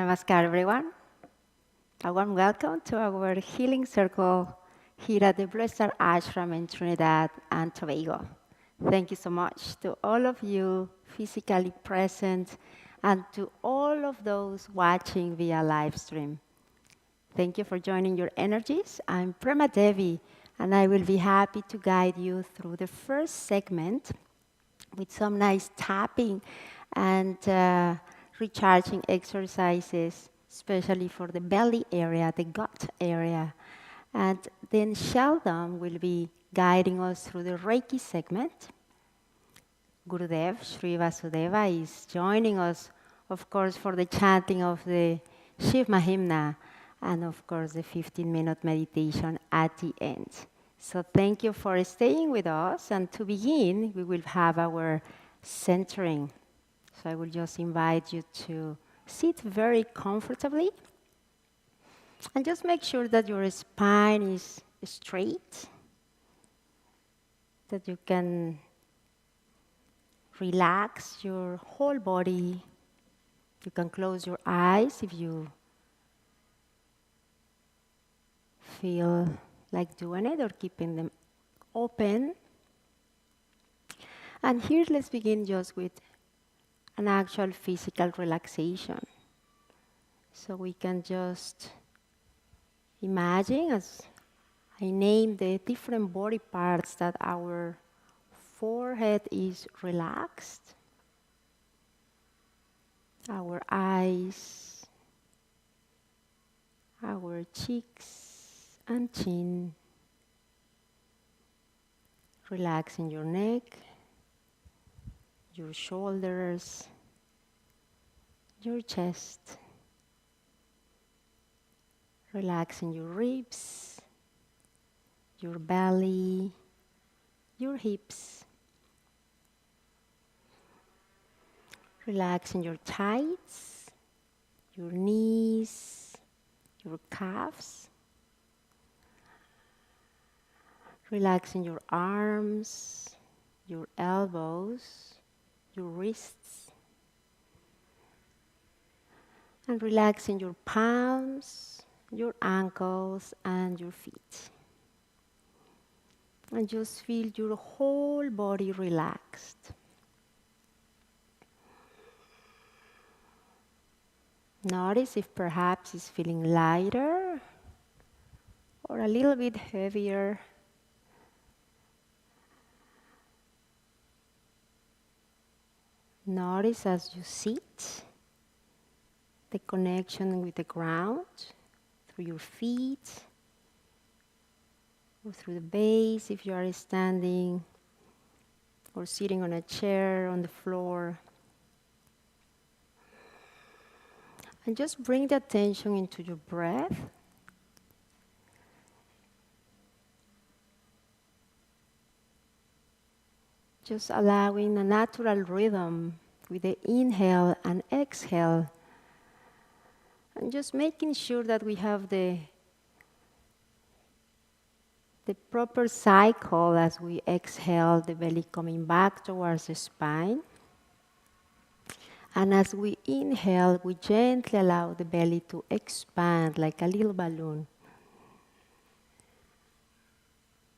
Namaskar, everyone. A warm welcome to our healing circle here at the Blue Star Ashram in Trinidad and Tobago. Thank you so much to all of you physically present and to all of those watching via live stream. Thank you for joining your energies. I'm Prema Devi, and I will be happy to guide you through the first segment with some nice tapping and recharging exercises, especially for the belly area, the gut area. And then Sheldon will be guiding us through the Reiki segment. Gurudev, Sri Vasudeva, is joining us, of course, for the chanting of the Shiva Mahimnah, and of course, the 15-minute meditation at the end. So thank you for staying with us. And to begin, we will have our centering. So I will just invite you to sit very comfortably and just make sure that your spine is straight, that you can relax your whole body. You can close your eyes if you feel like doing it, or keeping them open. And here, let's begin just with an actual physical relaxation. So we can just imagine, as I name the different body parts, that our forehead is relaxed, our eyes, our cheeks and chin, relaxing your neck, your shoulders, your chest, relaxing your ribs, your belly, your hips, relaxing your thighs, your knees, your calves, relaxing your arms, your elbows, your wrists, and relaxing your palms, your ankles, and your feet. And just feel your whole body relaxed. Notice if perhaps it's feeling lighter or a little bit heavier. Notice as you sit, the connection with the ground, through your feet, or through the base if you are standing, or sitting on a chair on the floor. And just bring the attention into your breath. Just allowing a natural rhythm with the inhale and exhale. And just making sure that we have the proper cycle as we exhale, the belly coming back towards the spine. And as we inhale, we gently allow the belly to expand like a little balloon.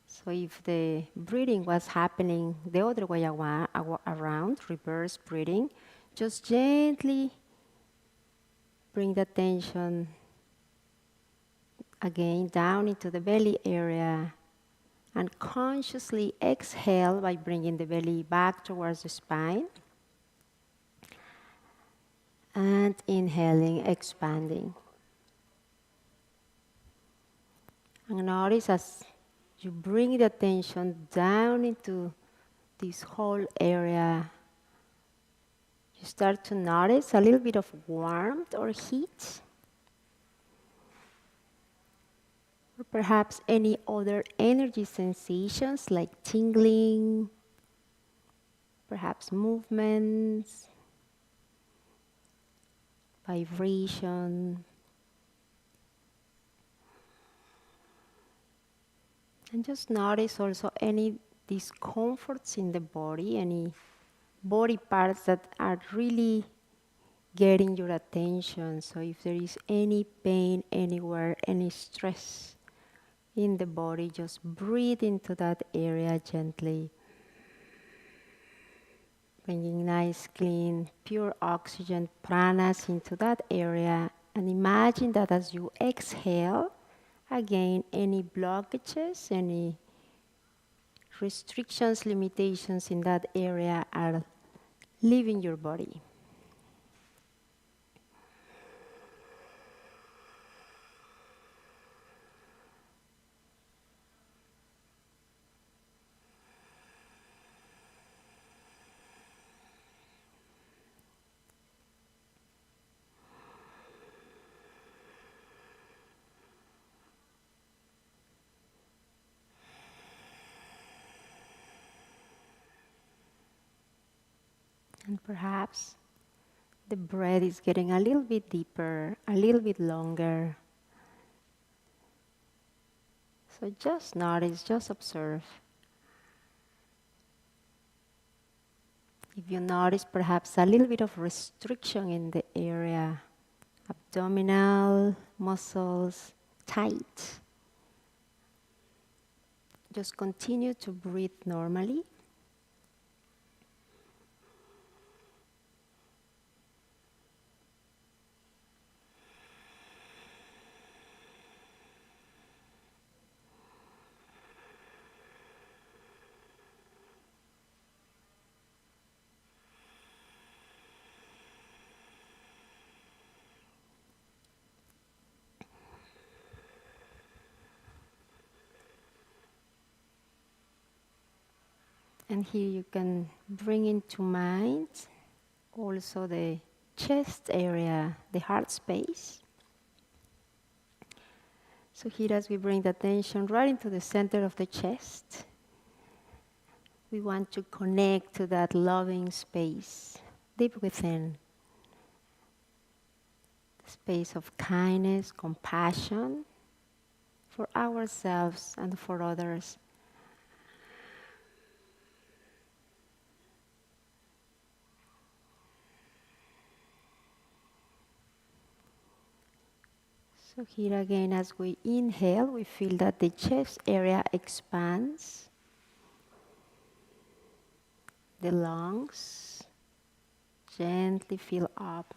So if the breathing was happening the other way around, reverse breathing, just gently bring the attention again down into the belly area, and consciously exhale by bringing the belly back towards the spine. And inhaling, expanding. And notice as you bring the attention down into this whole area, you start to notice a little bit of warmth or heat, or perhaps any other energy sensations like tingling, perhaps movements, vibration. And just notice also any discomforts in the body, any body parts that are really getting your attention. So if there is any pain anywhere, any stress in the body, just breathe into that area gently, bringing nice, clean, pure oxygen, pranas into that area. And imagine that as you exhale, again, any blockages, any restrictions, limitations in that area are leaving your body. And perhaps the breath is getting a little bit deeper, a little bit longer. So just notice, just observe. If you notice perhaps a little bit of restriction in the area, abdominal muscles tight, just continue to breathe normally. And here you can bring into mind also the chest area, the heart space. So here as we bring the attention right into the center of the chest, we want to connect to that loving space deep within. Space of kindness, compassion for ourselves and for others. So here again, as we inhale, we feel that the chest area expands. The lungs gently fill up,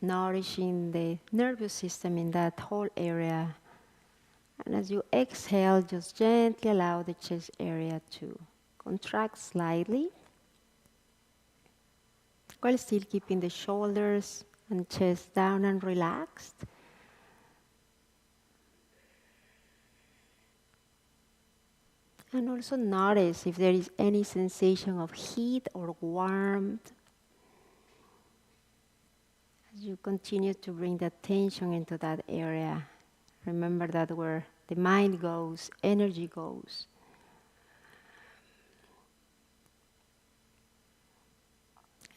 nourishing the nervous system in that whole area. And as you exhale, just gently allow the chest area to contract slightly, while still keeping the shoulders and chest down and relaxed. And also notice if there is any sensation of heat or warmth as you continue to bring the attention into that area. Remember that where the mind goes, energy goes.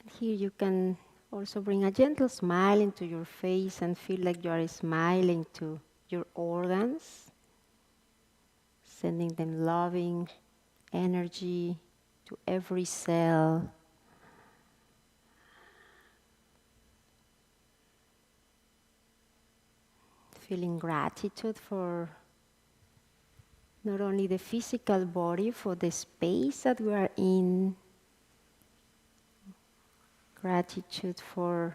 And here you can also bring a gentle smile into your face and feel like you are smiling to your organs, sending them loving energy to every cell. Feeling gratitude for not only the physical body, for the space that we are in. Gratitude for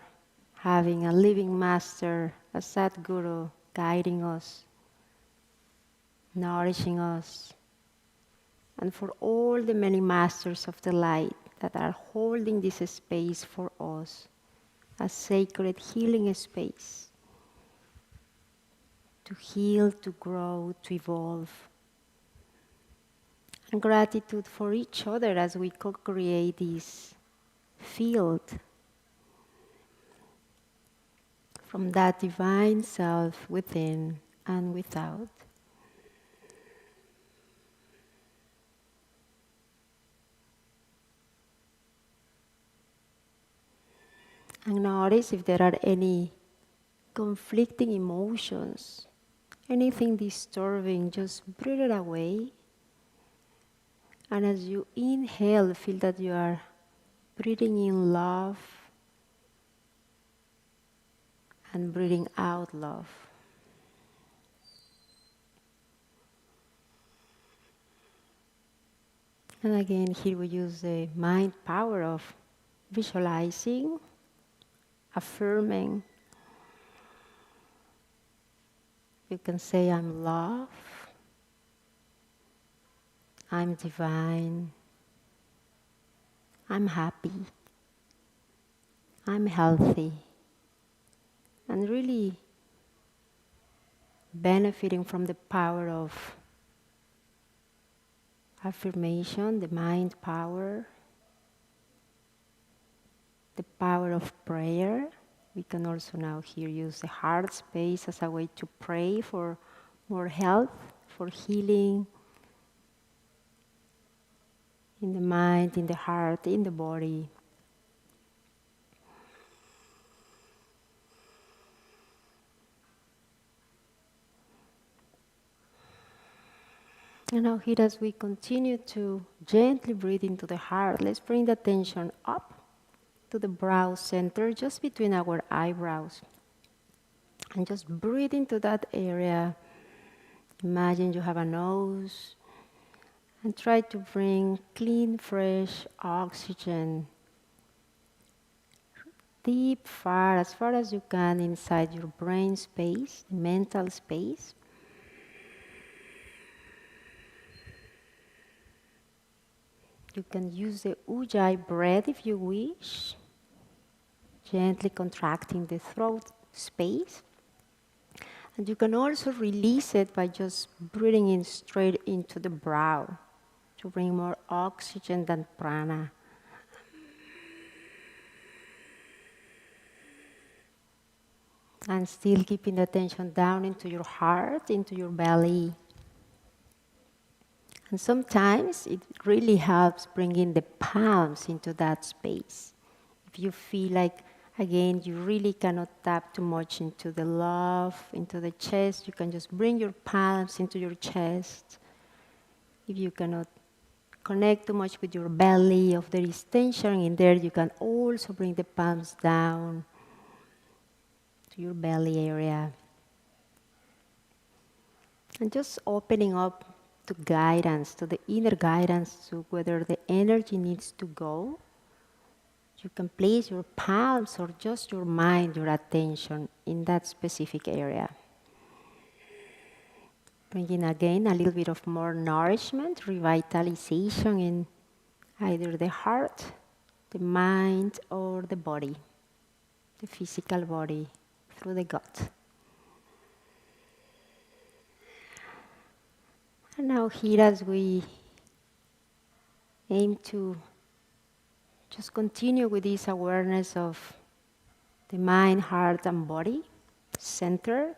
having a living master, a Sadguru, guiding us, nourishing us, and for all the many masters of the light that are holding this space for us, a sacred healing space, to heal, to grow, to evolve. And gratitude for each other as we co-create this field from that divine self within and without. And notice if there are any conflicting emotions, anything disturbing, just breathe it away. And as you inhale, feel that you are breathing in love, and breathing out love. And again, here we use the mind power of visualizing, affirming. You can say, I'm love, I'm divine, I'm happy, I'm healthy, and really benefiting from the power of affirmation, the mind power, the power of prayer. We can also now here use the heart space as a way to pray for more health, for healing in the mind, in the heart, in the body. And now here as we continue to gently breathe into the heart, let's bring the attention up to the brow center, just between our eyebrows. And just breathe into that area. Imagine you have a nose and try to bring clean, fresh oxygen deep, as far as you can inside your brain space, mental space. You can use the Ujjayi breath if you wish, gently contracting the throat space. And you can also release it by just breathing in straight into the brow to bring more oxygen than prana. And still keeping the attention down into your heart, into your belly. And sometimes it really helps bringing the palms into that space. If you feel like, again, you really cannot tap too much into the love, into the chest, you can just bring your palms into your chest. If you cannot connect too much with your belly, if there is tension in there, you can also bring the palms down to your belly area. And just opening up to guidance, to the inner guidance, to whether the energy needs to go. You can place your palms or just your mind, your attention in that specific area. Bringing again a little bit of more nourishment, revitalization in either the heart, the mind, or the body, the physical body, through the gut. And now here as we aim to just continue with this awareness of the mind, heart, and body, centered.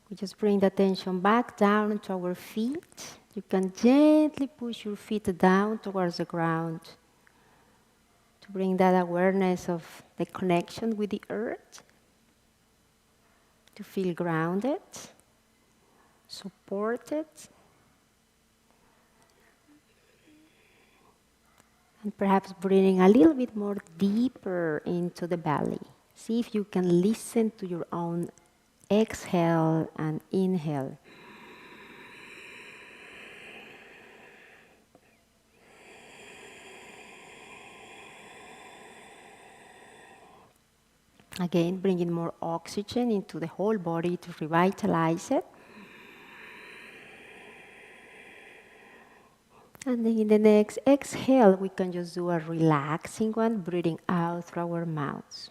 We just bring the attention back down to our feet. You can gently push your feet down towards the ground to bring that awareness of the connection with the earth, to feel grounded, supported, and perhaps breathing a little bit more deeper into the belly. See if you can listen to your own exhale and inhale. Again, bringing more oxygen into the whole body to revitalize it. And then in the next exhale, we can just do a relaxing one, breathing out through our mouths.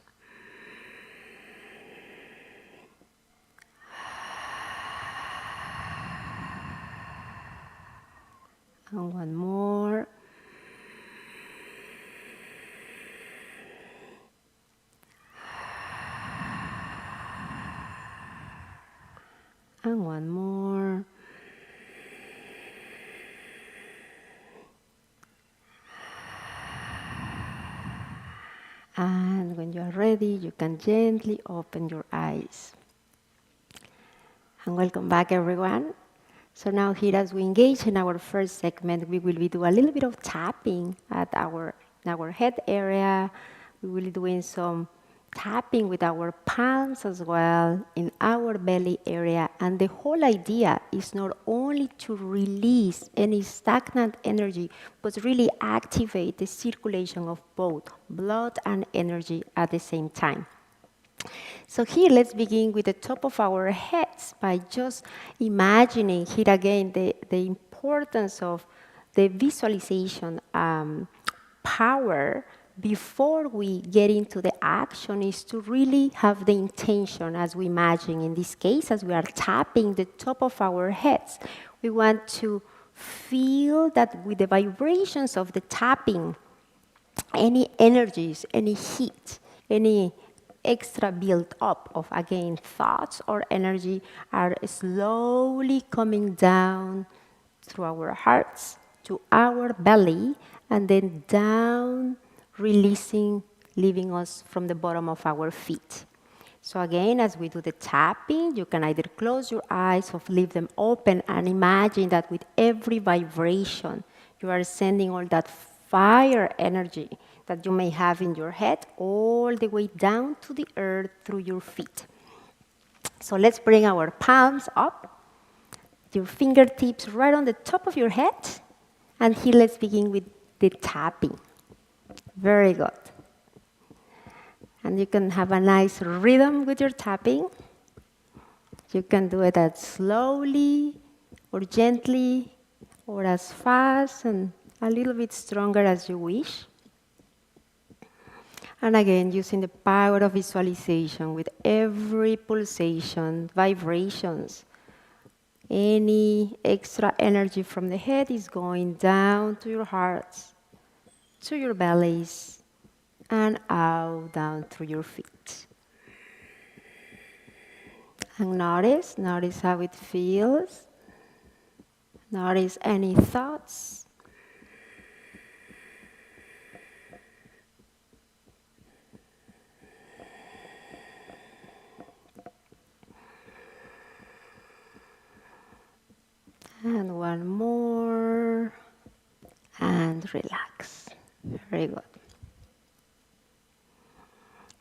And one more. And one more. And when you are ready, you can gently open your eyes. And welcome back, everyone. So now here, as we engage in our first segment, we will be doing a little bit of tapping at our head area. We will be doing some tapping with our palms as well in our belly area. And the whole idea is not only to release any stagnant energy, but really activate the circulation of both blood and energy at the same time. So here, let's begin with the top of our heads by just imagining here again the importance of the visualization power before we get into the action is to really have the intention as we imagine. In this case, as we are tapping the top of our heads, we want to feel that with the vibrations of the tapping, any energies, any heat, any extra build up of, again, thoughts or energy are slowly coming down through our hearts to our belly and then down, releasing, leaving us from the bottom of our feet. So again, as we do the tapping, you can either close your eyes or leave them open and imagine that with every vibration, you are sending all that fire energy that you may have in your head all the way down to the earth through your feet. So let's bring our palms up, your fingertips right on the top of your head, and here let's begin with the tapping. Very good. And you can have a nice rhythm with your tapping. You can do it as slowly or gently or as fast and a little bit stronger as you wish. And again, using the power of visualization with every pulsation, vibrations. Any extra energy from the head is going down to your hearts, to your bellies, and out down through your feet. And notice how it feels. Notice any thoughts. And one more. And relax. Very good.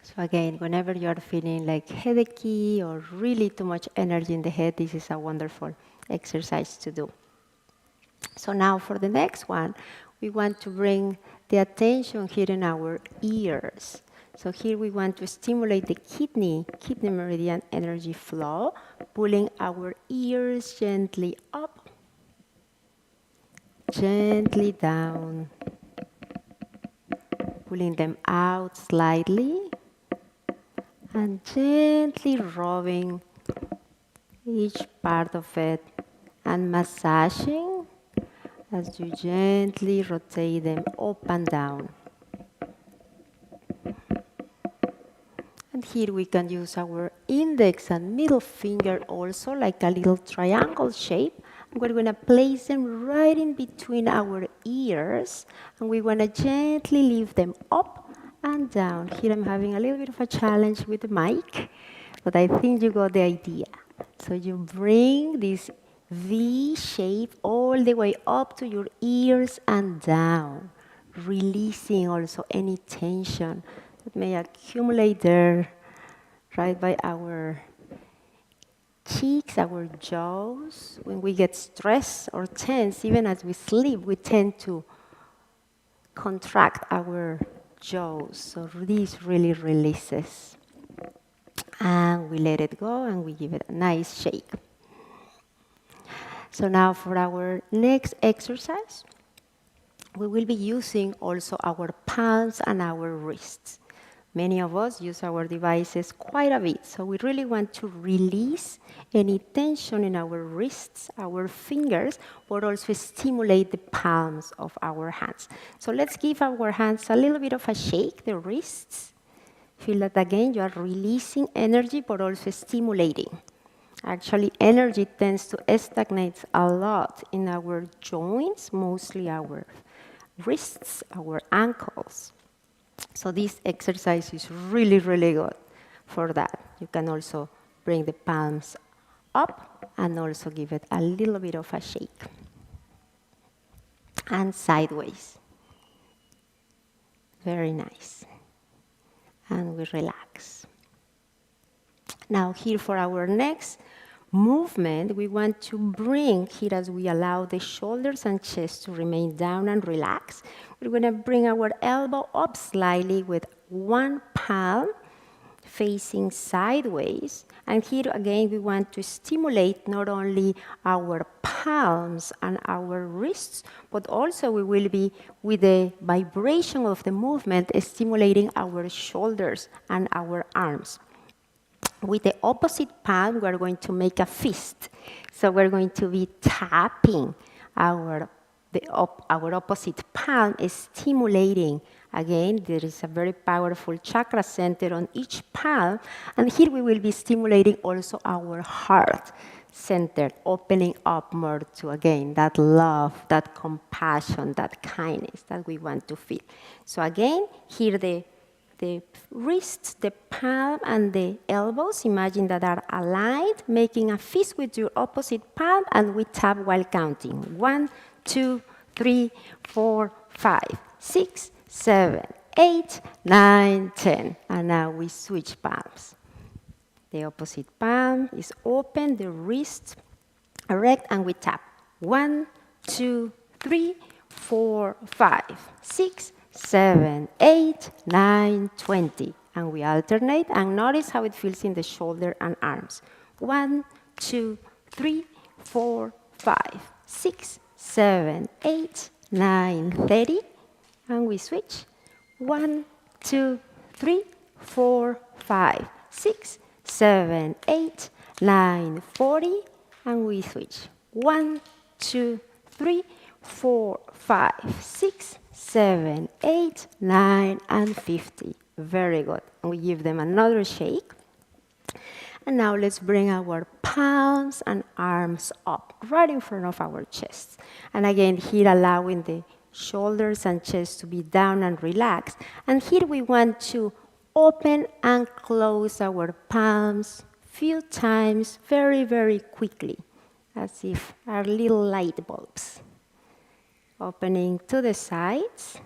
So again, whenever you are feeling like headachy or really too much energy in the head, this is a wonderful exercise to do. So now for the next one, we want to bring the attention here in our ears. So here we want to stimulate the kidney meridian energy flow, pulling our ears gently up, gently down, pulling them out slightly, and gently rubbing each part of it and massaging as you gently rotate them up and down. And here we can use our index and middle finger also like a little triangle shape. And we're going to place them right in between our ears, and we want to gently lift them up and down. Here I'm having a little bit of a challenge with the mic, but I think you got the idea. So you bring this V shape all the way up to your ears and down, releasing also any tension that may accumulate there, right by our cheeks, our jaws. When we get stressed or tense, even as we sleep, we tend to contract our jaws. So this really releases. And we let it go and we give it a nice shake. So now for our next exercise, we will be using also our palms and our wrists. Many of us use our devices quite a bit, so we really want to release any tension in our wrists, our fingers, but also stimulate the palms of our hands. So let's give our hands a little bit of a shake, the wrists. Feel that again, you are releasing energy, but also stimulating. Actually, energy tends to stagnate a lot in our joints, mostly our wrists, our ankles. So this exercise is really, really good for that. You can also bring the palms up and also give it a little bit of a shake. And sideways. Very nice. And we relax. Now here for our next movement, we want to bring here as we allow the shoulders and chest to remain down and relaxed. We're going to bring our elbow up slightly with one palm facing sideways. And here again, we want to stimulate not only our palms and our wrists, but also we will be, with the vibration of the movement, stimulating our shoulders and our arms. With the opposite palm, we're going to make a fist. So we're going to be tapping our opposite palm, stimulating. Again, there is a very powerful chakra center on each palm. And here we will be stimulating also our heart center, opening up more to, again, that love, that compassion, that kindness that we want to feel. So again, here the wrists, the palm, and the elbows, imagine that are aligned, making a fist with your opposite palm, and we tap while counting. 1, 2, 3, 4, 5, 6, 7, 8, 9, 10. And now we switch palms. The opposite palm is open, the wrist erect, and we tap. 1, 2, 3, 4, 5, 6, 7, 8, 9, 20. And we alternate, and notice how it feels in the shoulder and arms. 1, 2, 3, 4, 5, 6, 7, 8, 9, 30. And we switch. 1, 2, 3, 4, 5, 6, 7, 8, 9, 40. And we switch. 1, 2, 3, 4, 5, 6, 7, 8, 9, and 50. Very good. And we give them another shake. And now let's bring our palms and arms up, right in front of our chest. And again, here allowing the shoulders and chest to be down and relaxed. And here we want to open and close our palms a few times, very, very quickly, as if our little light bulbs. Opening to the sides,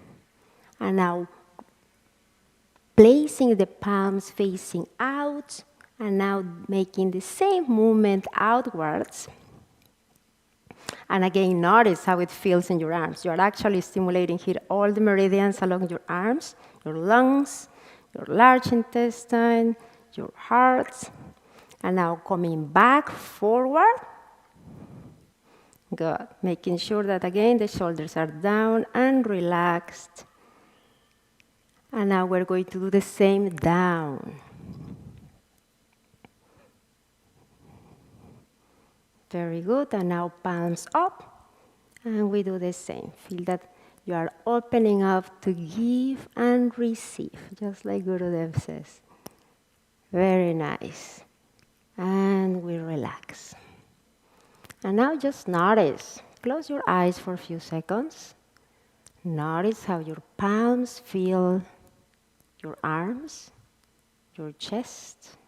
and now placing the palms facing out, and now making the same movement outwards. And again, notice how it feels in your arms. You are actually stimulating here all the meridians along your arms, your lungs, your large intestine, your heart. And now coming back forward. Good. Making sure that, again, the shoulders are down and relaxed. And now we're going to do the same down. Very good. And now palms up. And we do the same. Feel that you are opening up to give and receive, just like Gurudev says. Very nice. And we relax. And now just notice. Close your eyes for a few seconds. Notice how your palms feel your arms, your chest,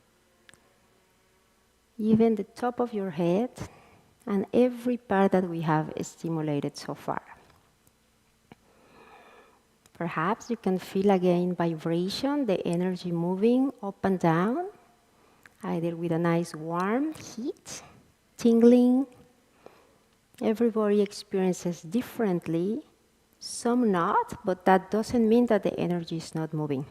even the top of your head, and every part that we have stimulated so far. Perhaps you can feel again vibration, the energy moving up and down, either with a nice warm heat, tingling. Everybody experiences differently, some not, but that doesn't mean that the energy is not moving.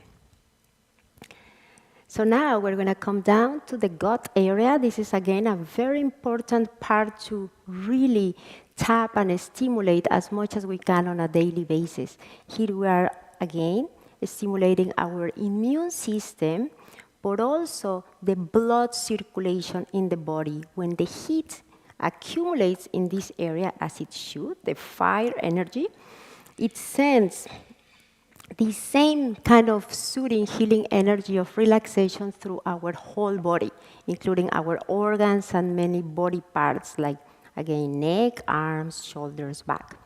So now we're going to come down to the gut area. This is again a very important part to really tap and stimulate as much as we can on a daily basis. Here we are again stimulating our immune system, but also the blood circulation in the body. When the heat accumulates in this area, as it should, the fire energy, it sends the same kind of soothing, healing energy of relaxation through our whole body, including our organs and many body parts, like, again, neck, arms, shoulders, back.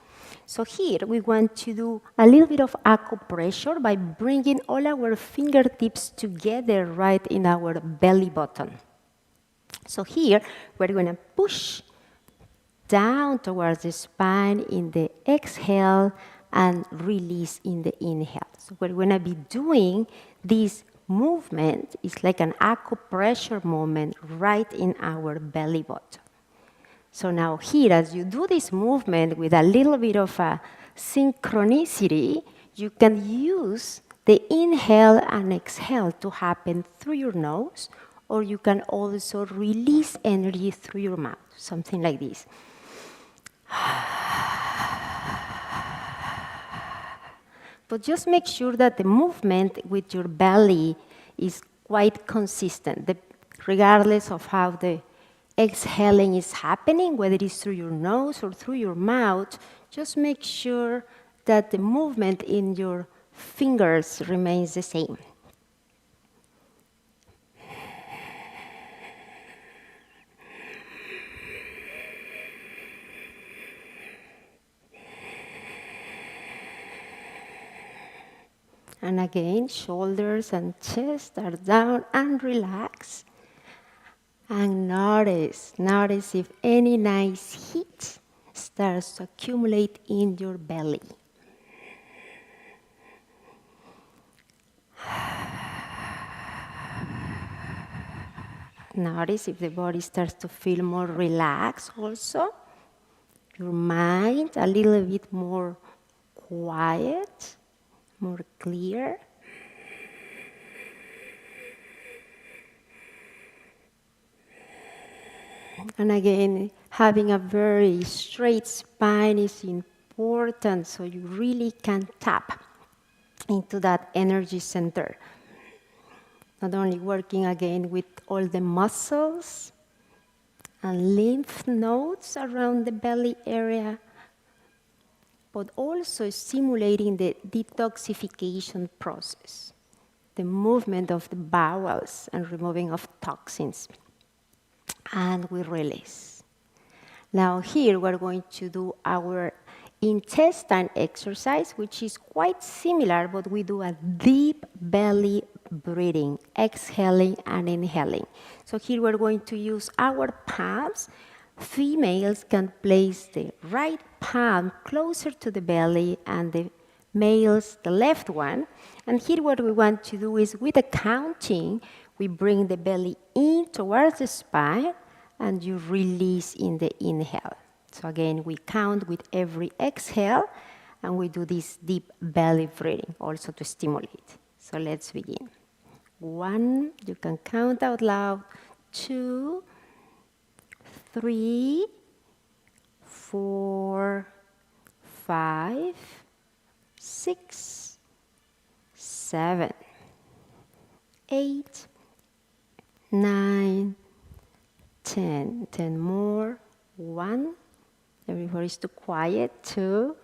So here we want to do a little bit of acupressure by bringing all our fingertips together right in our belly button. So here we're going to push down towards the spine in the exhale and release in the inhale. So we're going to be doing this movement is like an acupressure movement right in our belly button. So now here, as you do this movement with a little bit of a synchronicity, you can use the inhale and exhale to happen through your nose, or you can also release energy through your mouth, something like this. But just make sure that the movement with your belly is quite consistent, regardless of how the exhaling is happening, whether it's through your nose or through your mouth. Just make sure that the movement in your fingers remains the same. And again, shoulders and chest are down and relax. And notice if any nice heat starts to accumulate in your belly. Notice if the body starts to feel more relaxed also. Your mind a little bit more quiet, more clear. And again, having a very straight spine is important, so you really can tap into that energy center. Not only working again with all the muscles and lymph nodes around the belly area, but also stimulating the detoxification process, the movement of the bowels and removing of toxins. And we release. Now here we're going to do our intestine exercise, which is quite similar, but we do a deep belly breathing, exhaling and inhaling. So here we're going to use our palms. Females can place the right palm closer to the belly and the males the left one. And here what we want to do is with the counting, we bring the belly in towards the spine and you release in the inhale. So again, we count with every exhale and we do this deep belly breathing also to stimulate. So let's begin. 1, you can count out loud. 2, 3, 4, 5, 6, 7, 8, 9, 10. 10 more. 1. Everybody's too quiet. 2,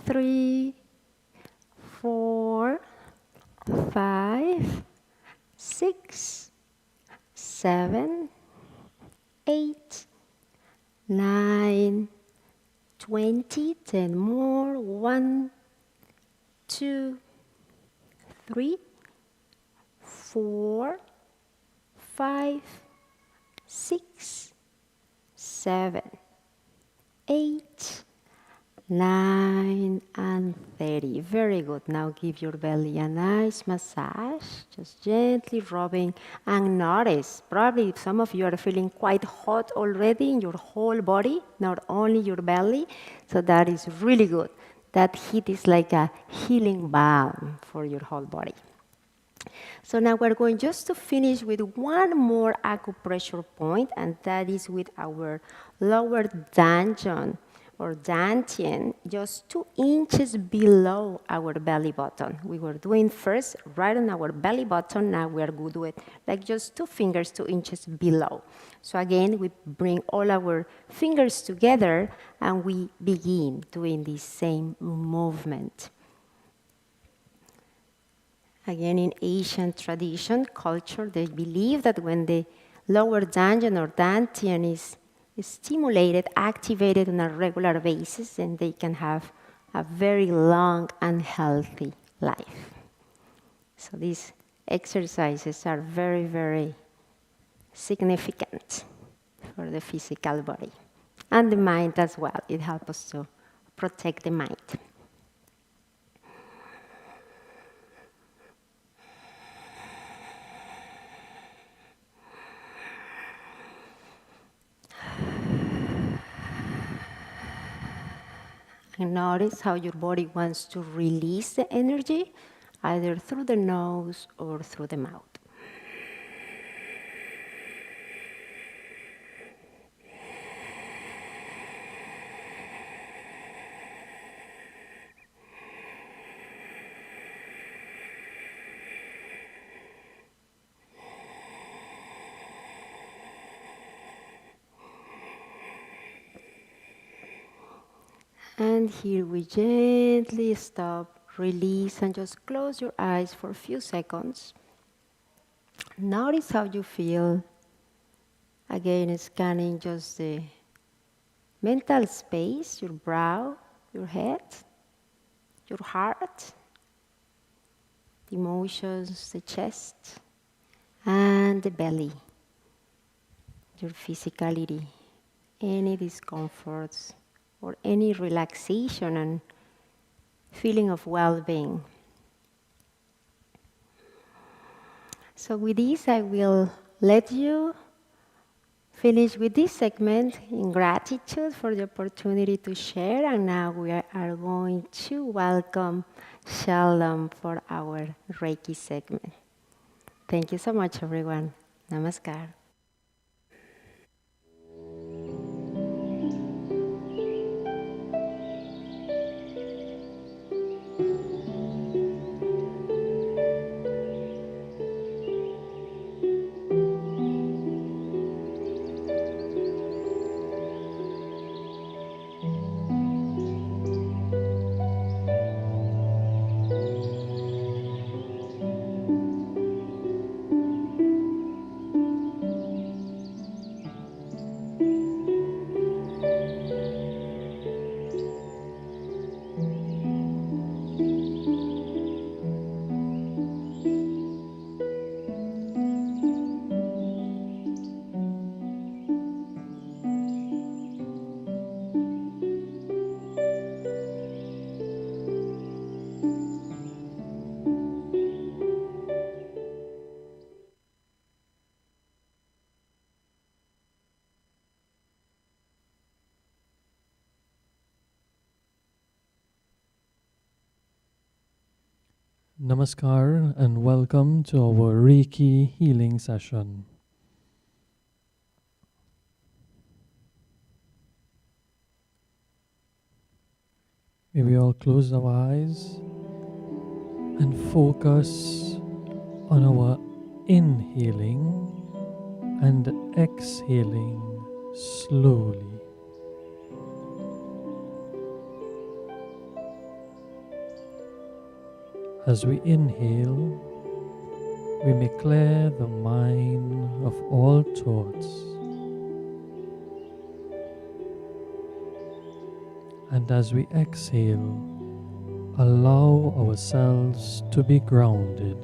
3, 4, 5, 6, 7, 8, 9, 20. 10 more. 1, 2, 3, 4, 5, 6, 7, 8, 9, and 30. Very good. Now give your belly a nice massage, just gently rubbing. And notice, probably some of you are feeling quite hot already in your whole body, not only your belly. So that is really good. That heat is like a healing balm for your whole body. So now we're going just to finish with one more acupressure point, and that is with our lower dantian or dantian, just 2 inches below our belly button. We were doing first right on our belly button. Now we're going to do it like just 2 fingers, 2 inches below. So again, we bring all our fingers together and we begin doing the same movement. Again, in Asian tradition, culture, they believe that when the lower dantian or dantian is stimulated, activated on a regular basis, then they can have a very long and healthy life. So these exercises are very, very significant for the physical body and the mind as well. It helps us to protect the mind. And notice how your body wants to release the energy, either through the nose or through the mouth. And here we gently stop, release, and just close your eyes for a few seconds. Notice how you feel. Again, scanning just the mental space, your brow, your head, your heart, the emotions, the chest, and the belly, your physicality, any discomforts, or any relaxation and feeling of well-being. So with this, I will let you finish with this segment in gratitude for the opportunity to share. And now we are going to welcome Shalom for our Reiki segment. Thank you so much, everyone. Namaskar. Namaskar and welcome to our Reiki healing session. May we all close our eyes and focus on our inhaling and exhaling slowly. As we inhale, we may clear the mind of all thoughts. And as we exhale, allow ourselves to be grounded.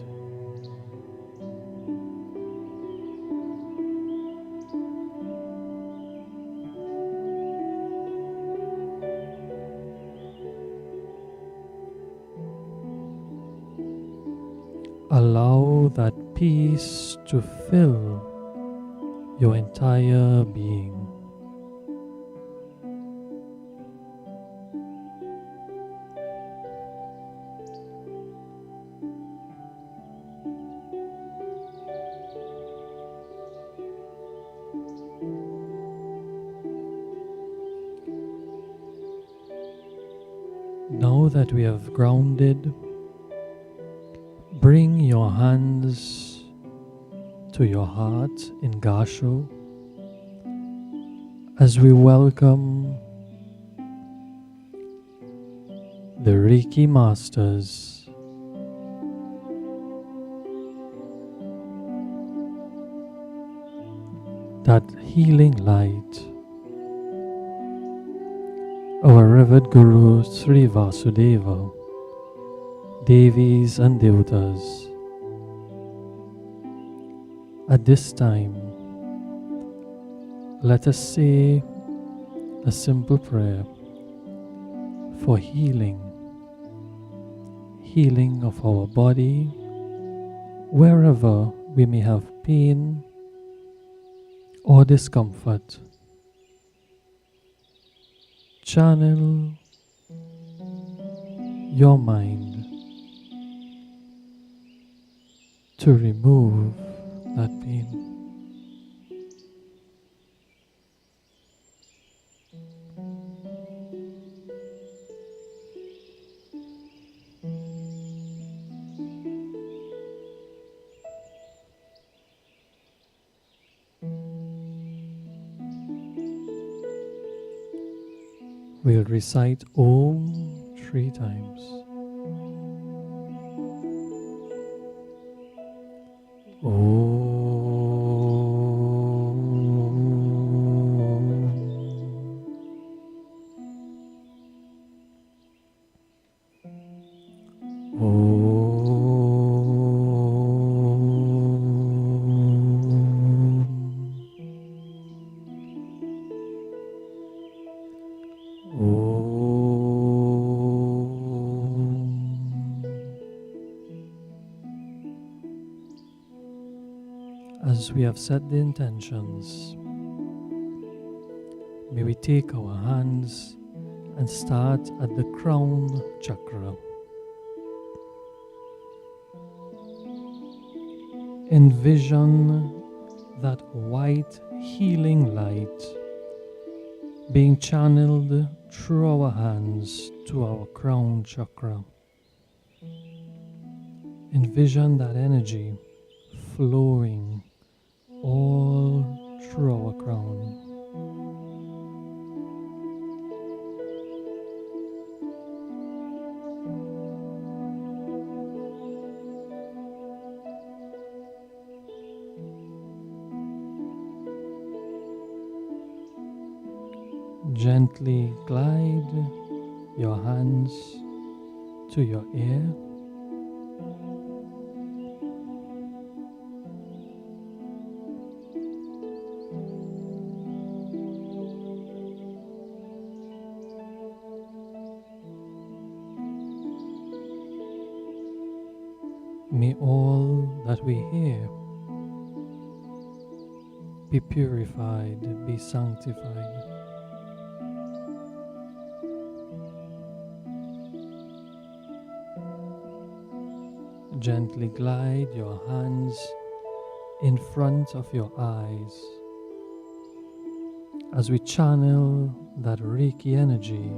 Allow that peace to fill your entire being. Now that we have grounded, bring your hands to your heart in Gasho as we welcome the Reiki Masters. That healing light, our revered Guru Sri Vasudeva, Devis and Devatas. At this time, let us say a simple prayer for healing of our body, wherever we may have pain or discomfort. Channel your mind to remove that pain. We'll recite Om 3 times. As we have set the intentions, may we take our hands and start at the crown chakra. Envision that white healing light being channeled through our hands to our crown chakra. Envision that energy flowing all through our crown. Gently glide your hands to your ear. May all that we hear be purified, be sanctified. Gently glide your hands in front of your eyes as we channel that Reiki energy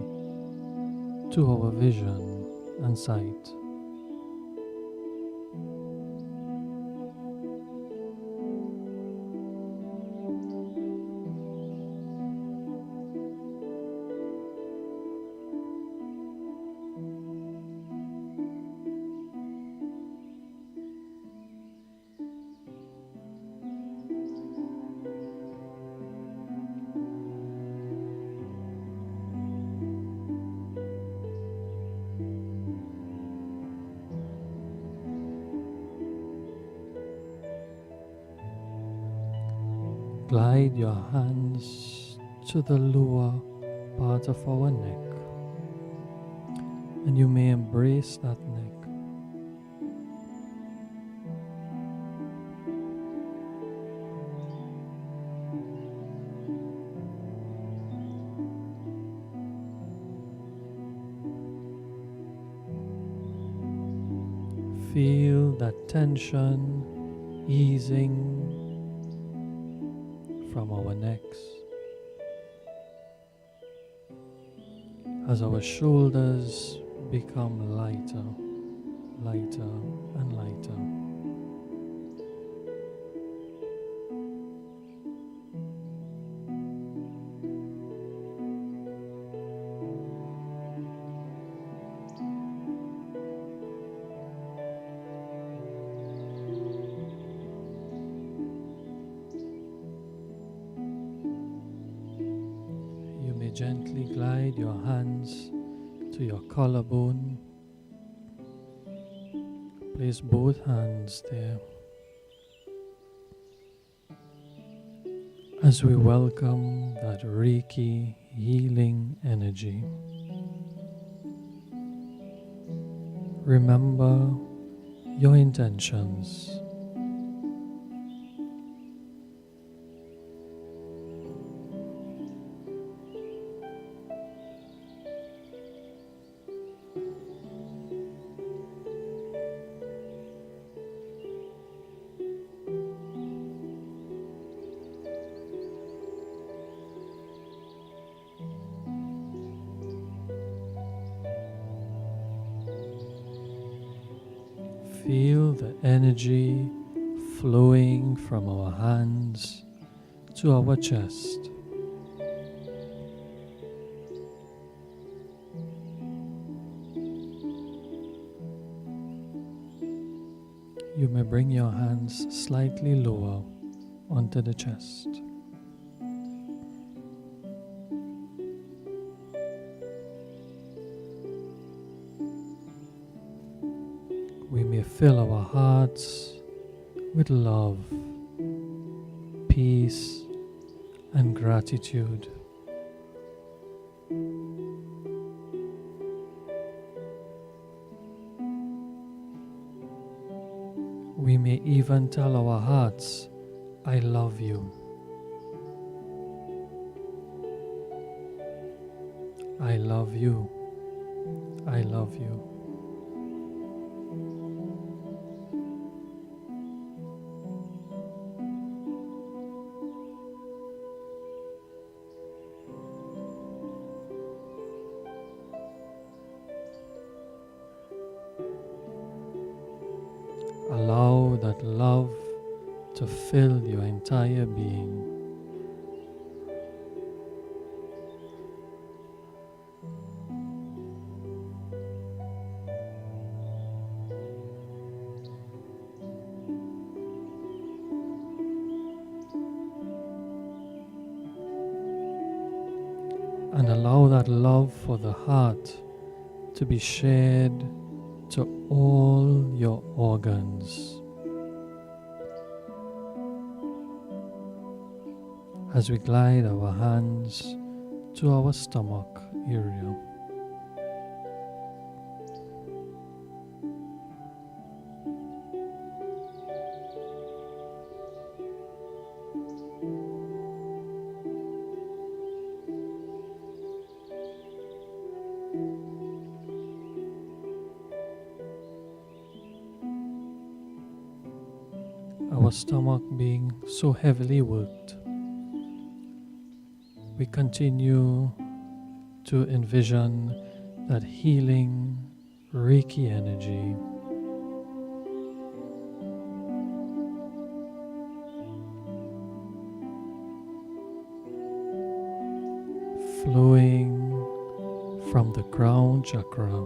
to our vision and sight. Glide your hands to the lower part of our neck, and you may embrace that neck. Feel that tension easing from our necks as our shoulders become lighter, lighter and lighter. You may gently glide your hands to your collarbone. Place both hands there as we welcome that Reiki healing energy. Remember your intentions. feel the energy flowing from our hands to our chest. You may bring your hands slightly lower onto the chest. We may fill our hearts with love, peace, and gratitude. We may even tell our hearts, I love you. I love you. I love you. Allow that love to fill your entire being. And allow that love for the heart to be shared to all your organs. As we glide our hands to our stomach area. Our stomach being so heavily worked, we continue to envision that healing Reiki energy flowing from the crown chakra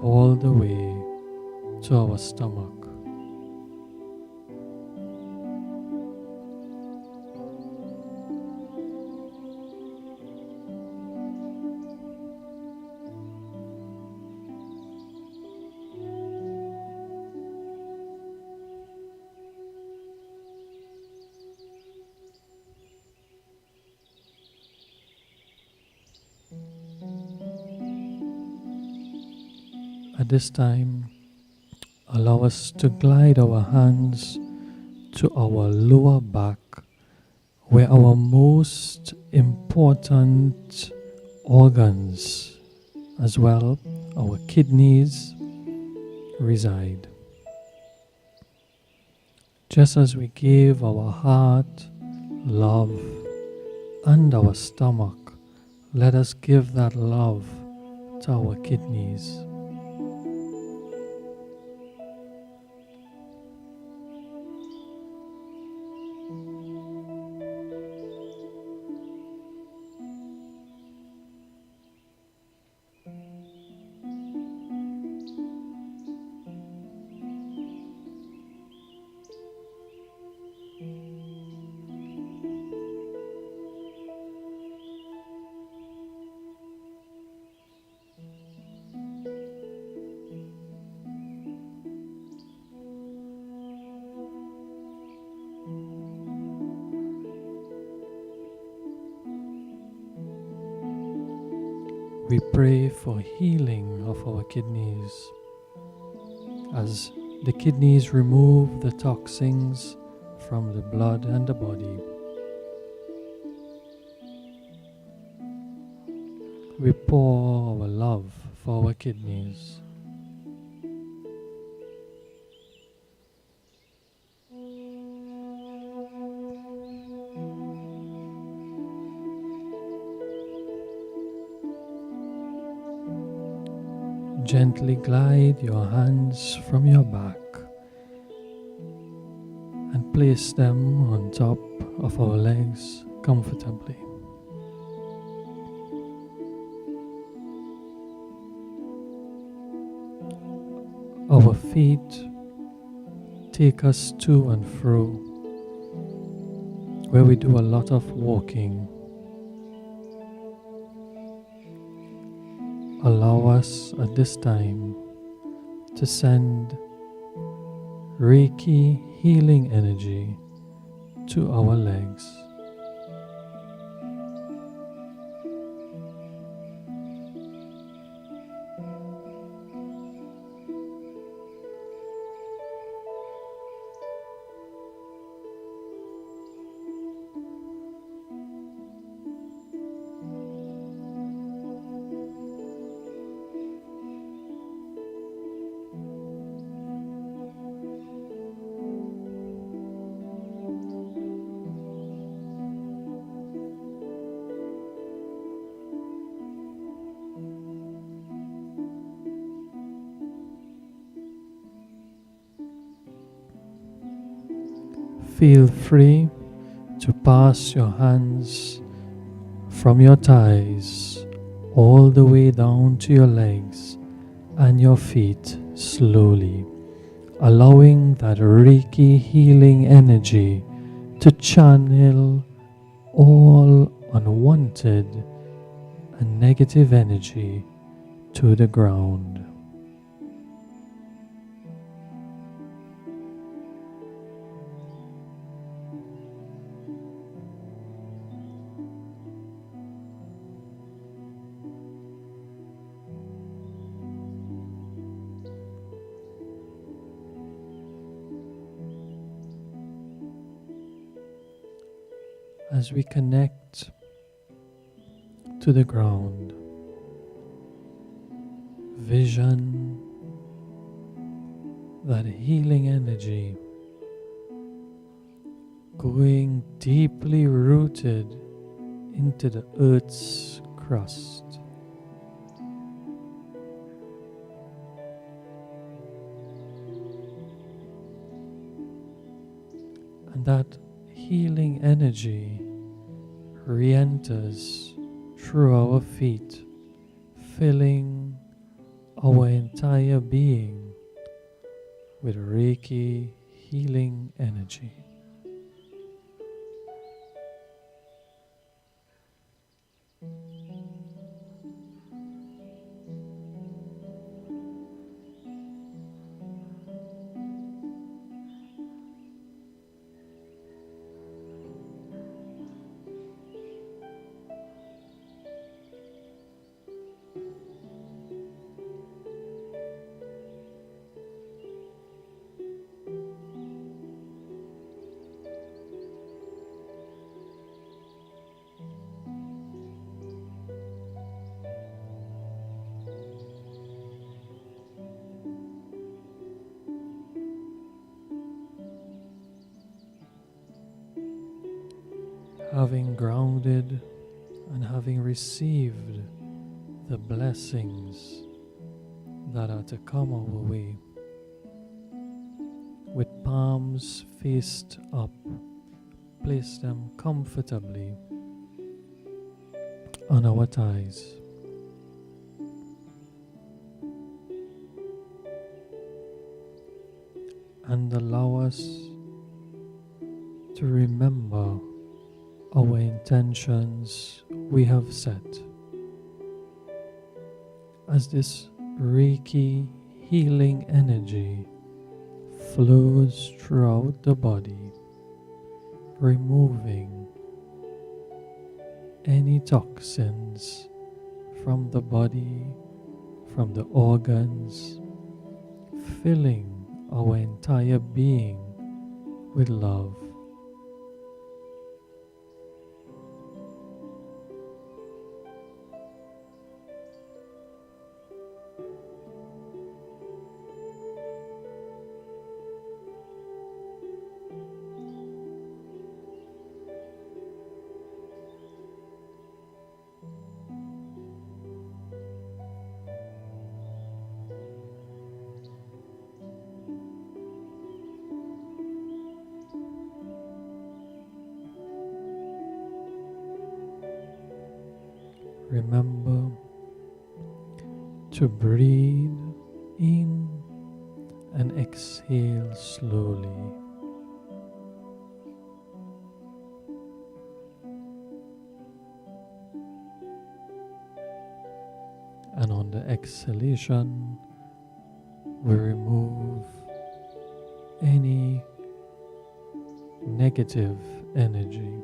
all the way to our stomach. At this time, allow us to glide our hands to our lower back, where our most important organs, as well our kidneys, reside. Just as we give our heart love and our stomach, let us give that love to our kidneys. We pray for healing of our kidneys as the kidneys remove the toxins from the blood and the body. We pour our love for our kidneys. Gently glide your hands from your back and place them on top of our legs comfortably. Our feet take us to and fro, where we do a lot of walking. Allow us at this time to send Reiki healing energy to our legs. Feel free to pass your hands from your thighs all the way down to your legs and your feet slowly, allowing that Reiki healing energy to channel all unwanted and negative energy to the ground. As we connect to the ground, vision that healing energy going deeply rooted into the earth's crust. And that healing energy re-enters through our feet, filling our entire being with Reiki healing energy. Having grounded and having received the blessings that are to come our way, with palms faced up, place them comfortably on our thighs. And allow us to remember our intentions we have set. As this Reiki healing energy flows throughout the body, removing any toxins from the body, from the organs, filling our entire being with love. Remember to breathe in and exhale slowly. And on the exhalation, we remove any negative energy.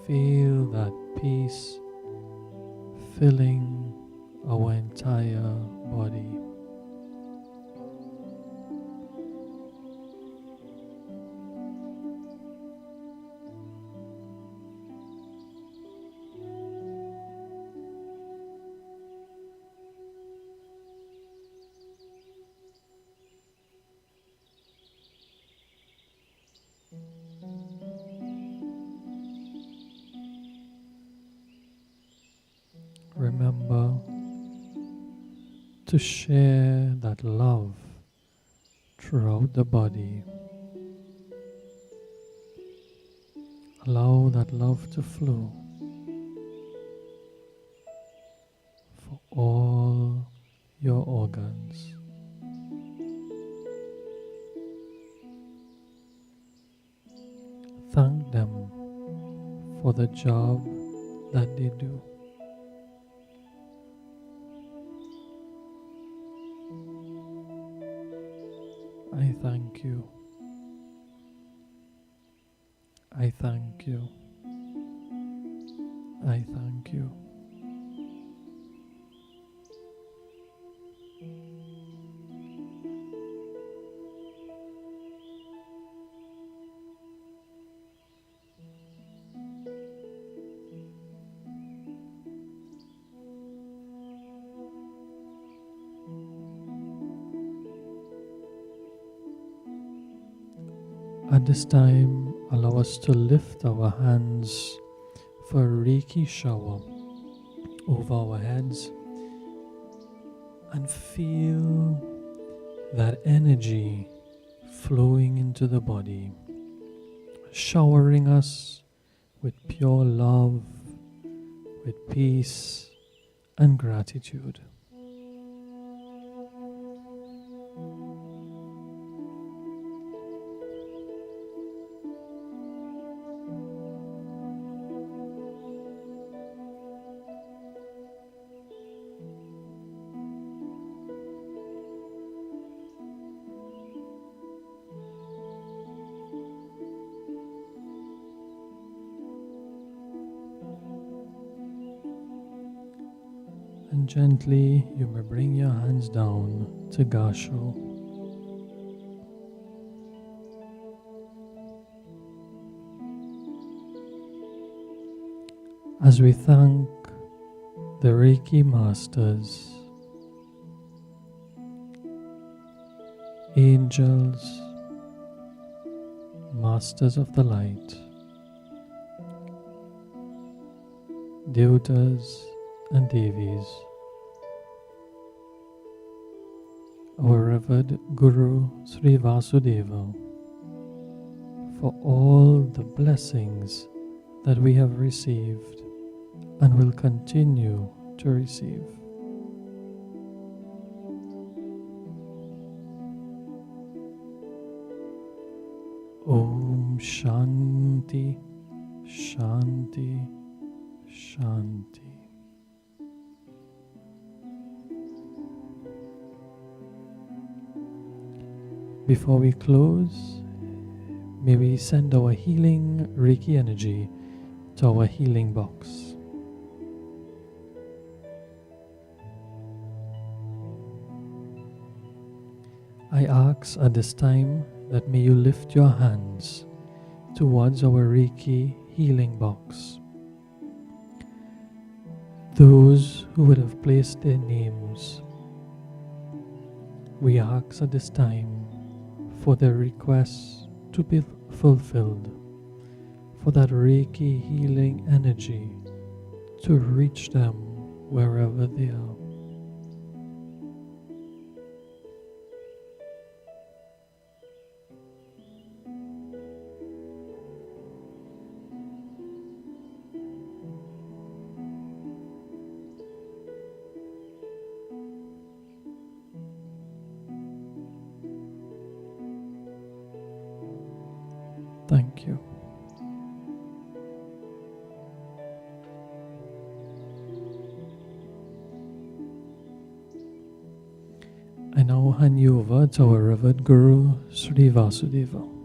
Feel that peace filling our entire body. Remember to share that love throughout the body. Allow that love to flow for all your organs. Thank them for the job that they do. I thank you. I thank you. I thank you. At this time, allow us to lift our hands for a Reiki shower over our heads and feel that energy flowing into the body, showering us with pure love, with peace and gratitude. And gently you may bring your hands down to Gasho. As we thank the Reiki masters, angels, masters of the light, Devatas and Devis, our revered Guru Sri Vasudeva, for all the blessings that we have received and will continue to receive. Om Shanti, Shanti, Shanti. Before we close, may we send our healing Reiki energy to our healing box. I ask at this time that may you lift your hands towards our Reiki healing box. Those who would have placed their names, we ask at this time for their requests to be fulfilled, for that Reiki healing energy to reach them wherever they are. Thank you. I now hand you over to our revered Guru, Sri Vasudeva.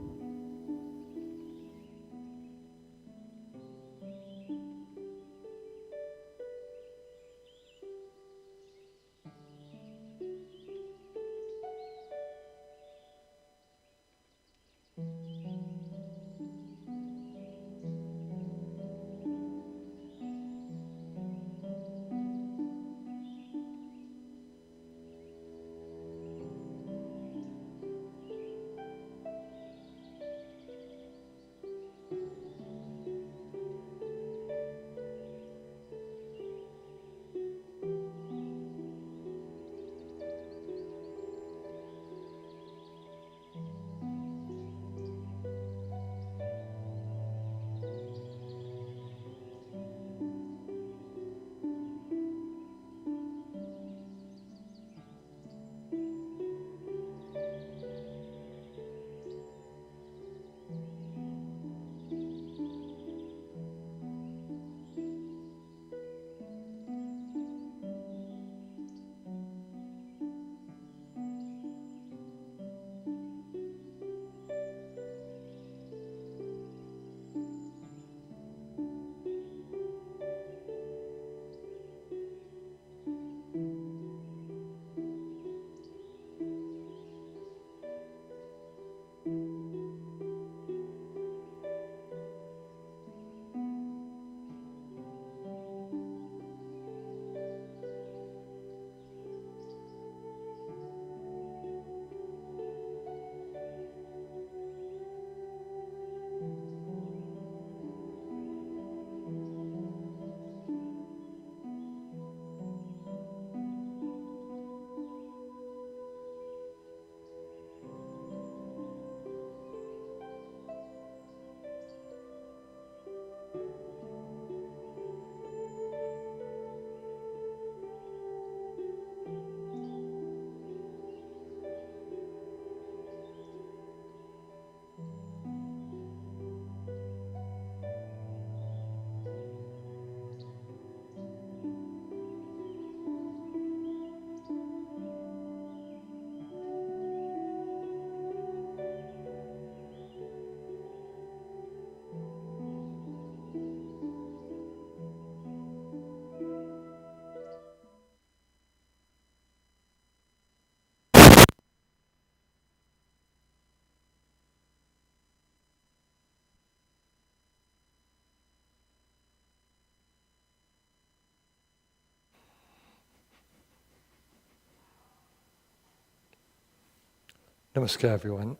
Namaskar, everyone.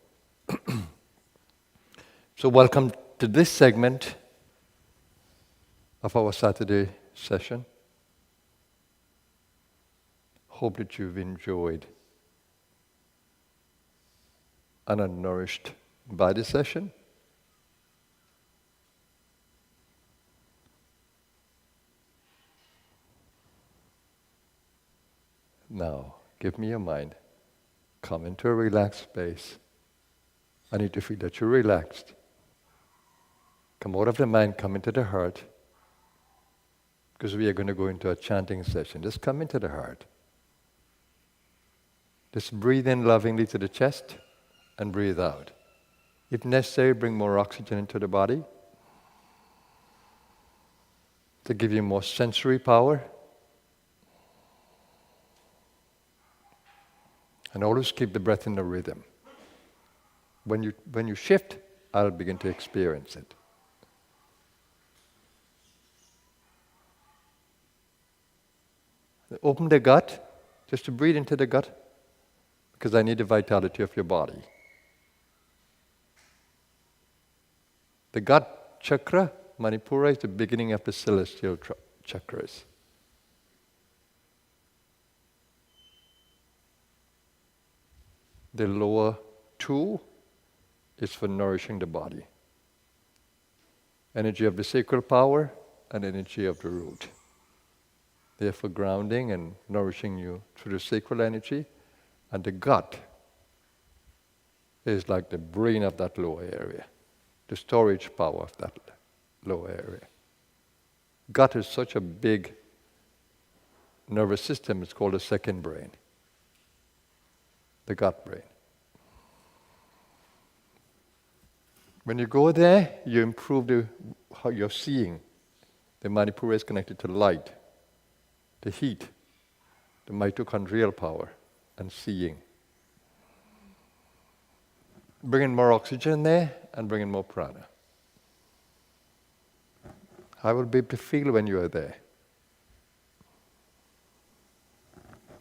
So welcome to this segment of our Saturday session. Hope that you've enjoyed and are nourished by this session. Now, give me your mind. Come into a relaxed space. I need to feel that you're relaxed. Come out of the mind, come into the heart. Because we are going to go into a chanting session. Just come into the heart. Just breathe in lovingly to the chest and breathe out. If necessary, bring more oxygen into the body to give you more sensory power. And always keep the breath in the rhythm. When you shift I'll begin to experience it. Open the gut, just to breathe into the gut, because I need the vitality of your body. The gut chakra, Manipura, is the beginning of the celestial chakras. The lower two is for nourishing the body. Energy of the sacral power and energy of the root. They're for grounding and nourishing you through the sacral energy. And the gut is like the brain of that lower area, the storage power of that lower area. Gut is such a big nervous system, it's called the second brain, the gut brain. When you go there, you improve how you're seeing. The Manipura is connected to light, the heat, the mitochondrial power, and seeing. Bring in more oxygen there and bring in more prana. I will be able to feel when you are there.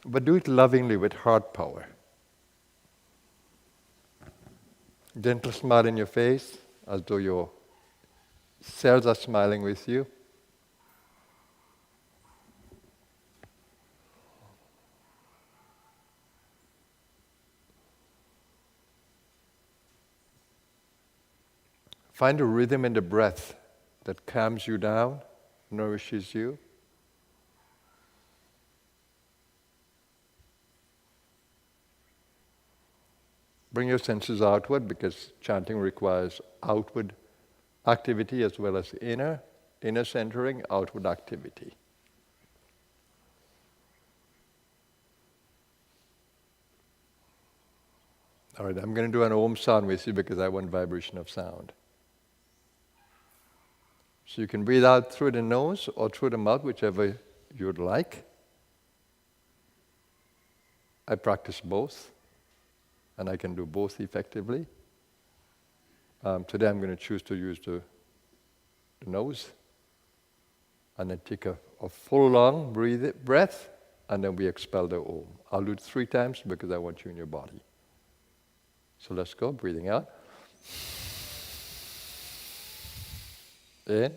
But do it lovingly with heart power. Gentle smile in your face, as though your cells are smiling with you. Find a rhythm in the breath that calms you down, nourishes you. Bring your senses outward, because chanting requires outward activity as well as inner centering, outward activity. All right, I'm going to do an Om sound with you because I want vibration of sound. So you can breathe out through the nose or through the mouth, whichever you'd like. I practice both, and I can do both effectively. Today I'm going to choose to use the nose, and then take a full long breath, and then we expel the Om. I'll do it 3 times because I want you in your body. So let's go, breathing out. In.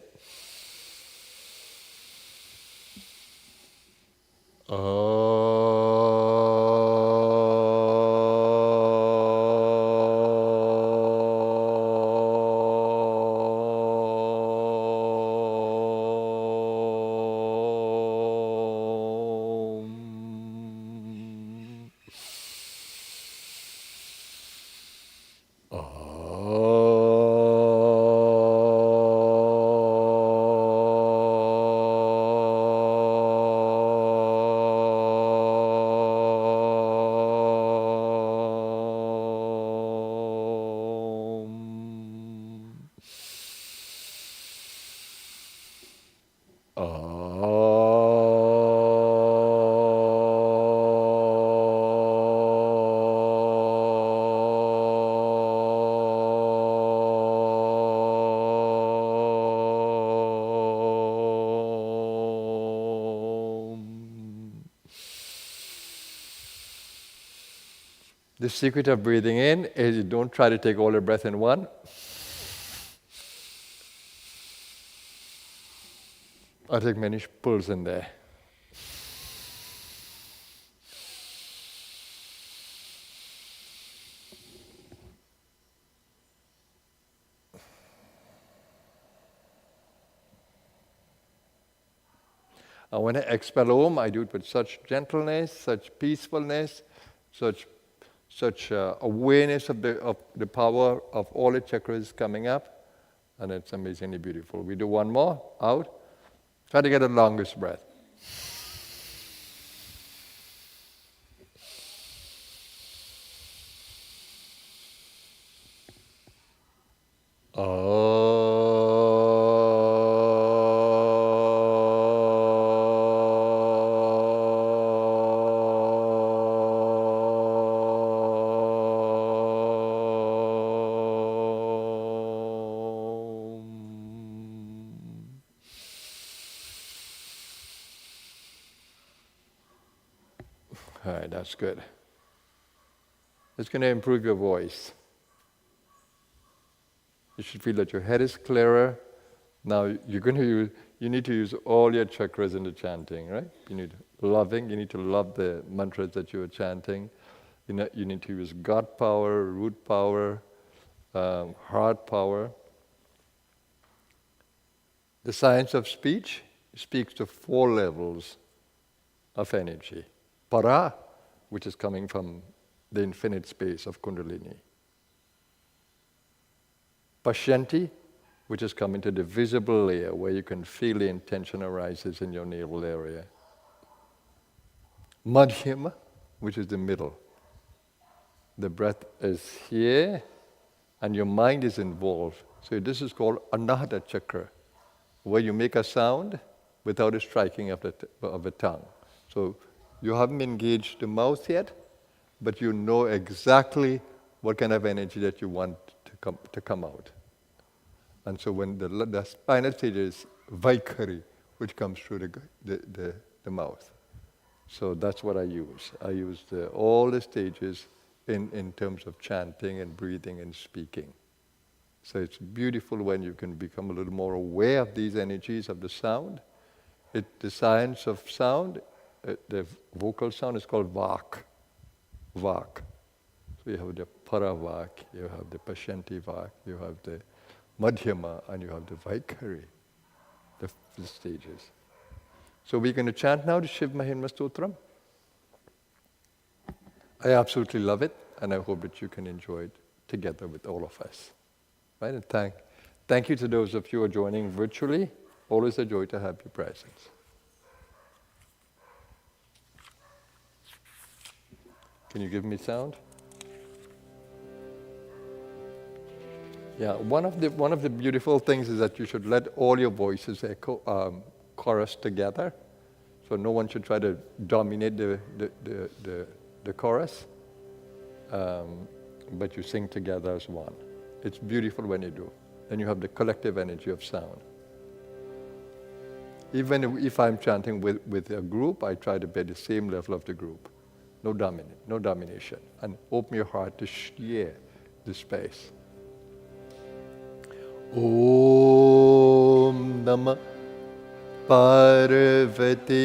The secret of breathing in is you don't try to take all the breath in one. I take many pulls in there. And when I expel Om, I do it with such gentleness, such peacefulness, such awareness of the power of all the chakras coming up, and it's amazingly beautiful. We do one more, out. Try to get the longest breath. All right, that's good. It's going to improve your voice. You should feel that your head is clearer. Now you need to use all your chakras in the chanting, right? You need to love the mantras that you are chanting. You need to use God power, root power, heart power. The science of speech speaks to 4 levels of energy. Para, which is coming from the infinite space of Kundalini. Pashyanti, which is coming to the visible layer where you can feel the intention arises in your navel area. Madhyama, which is the middle. The breath is here and your mind is involved. So this is called Anahata Chakra, where you make a sound without a striking of the tongue. So you haven't engaged the mouth yet, but you know exactly what kind of energy that you want to come out. And so when the spinal stage is Vaikari, which comes through the mouth. So that's what I use. I use all the stages in terms of chanting and breathing and speaking. So it's beautiful when you can become a little more aware of these energies of the sound. The science of sound, the vocal sound is called Vak. Vak. So you have the Paravak, you have the Pashyanti Vak, you have the Madhyama, and you have the Vaikari, the stages. So we're going to chant now the Shiv Mahimnah Stotram. I absolutely love it, and I hope that you can enjoy it together with all of us. Right? And thank you to those of you who are joining virtually. Always a joy to have your presence. Can you give me sound? Yeah, one of the beautiful things is that you should let all your voices echo, chorus together. So no one should try to dominate the chorus, but you sing together as one. It's beautiful when you do. Then you have the collective energy of sound. Even if I'm chanting with a group, I try to be at the same level of the group. No domination. And open your heart to share the space. Om Namah Parvati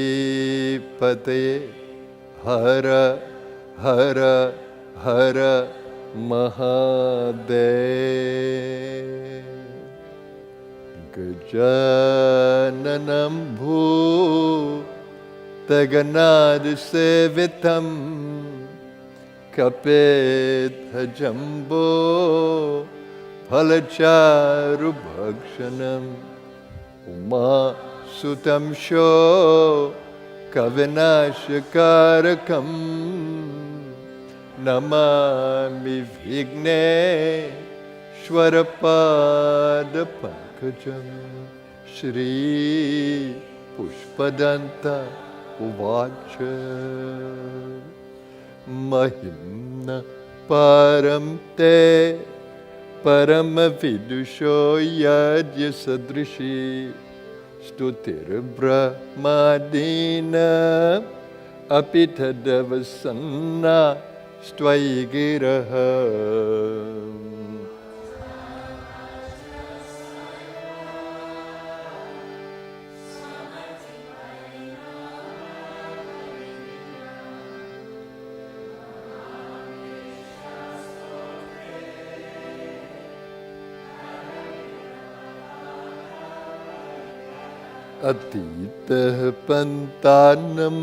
Pate Hara Hara Hara Mahadev Gajananam Bhu Taganad Sevitam Kapetha Jambo Palacharu Bhakshanam Uma Sutam Sho Kavinashakarakam Namami Vigne Shwarapada Pankajam Shri Pushpadanta Uvacha Mahimnah Param Te Parama Vidusho Yadya Sadrishi Stutir Brahmadina Apitadavasanna Stvayigiraha Atita Pantanam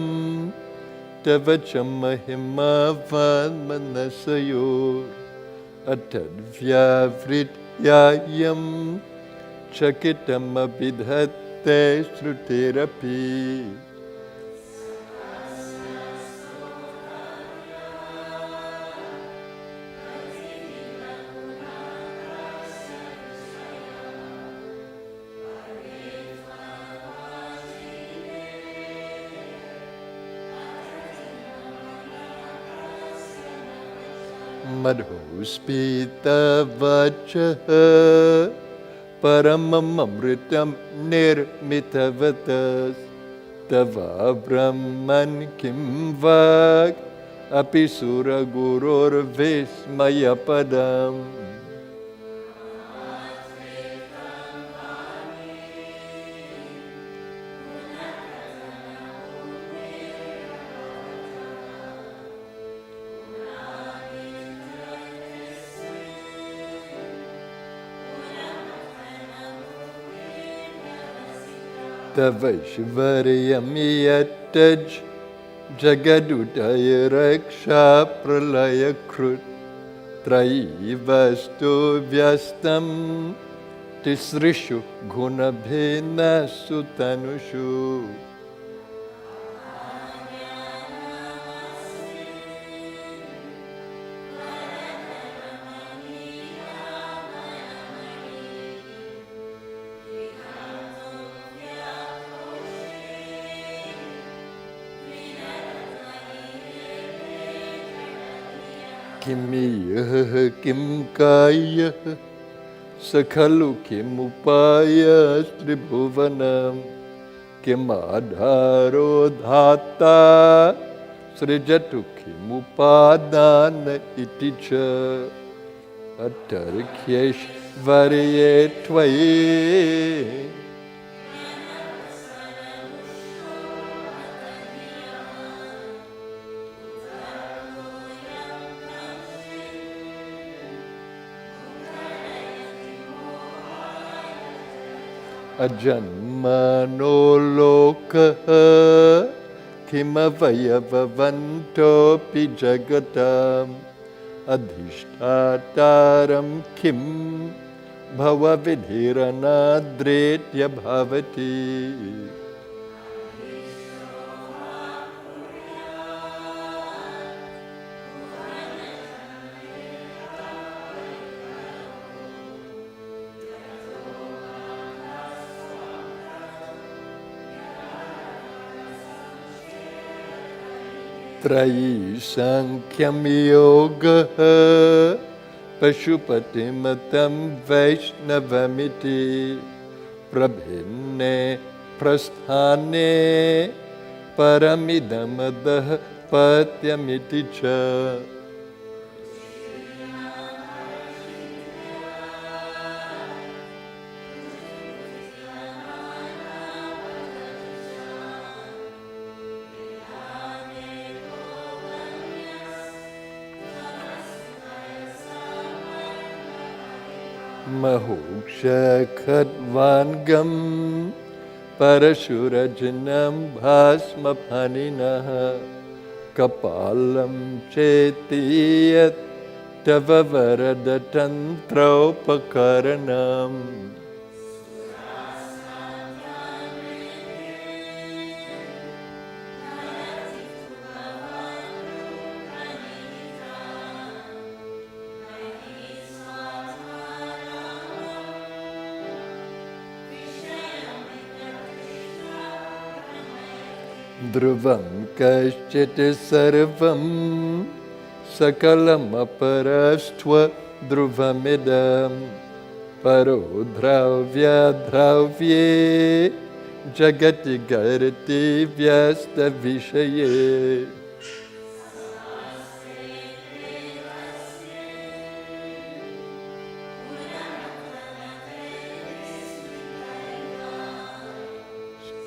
Tavacham Mahima Vadmanasayor Atadvya Vrityayam Chakitam Abhidhatte Srutirapi Madhuspita Vachaha Paramam Amritam Nirmitavatas Tava Brahman Kim Vak Api Sura Gurur Vismaya Padam. Tavaishvaryamiyataj Jagadutaya Raksha Pralaya Krut Traivastu Vyastam Tisrishu Gunabhena Sutanushu. Kimiyah Kim Kaya Sakhalu Kim Upaya Tribhuvanam Kim Adharo Dhata Srijatu Kim Upadana Iticha Atarkyesh Varye Tvaye. Ajanmano lokaha kimavayavavanto pi jagatam adhishtataram kim bhavavidhiranadretya bhavati. Trayi Sankyam Yoga Pashupatimatam Vaishnavamiti Prabhinne Prasthane Paramidamadah Patyamiti Cha. Mahoksha Khatvangam Parashurajanam Bhasma Paninaha Kapalam Chetiyat Tava Varada Tantraupakaranam. Dhruvam kaschit sarvam sakalam aparastva dhruvamidam paro dravya dravye jagati garati vyasta vishaye.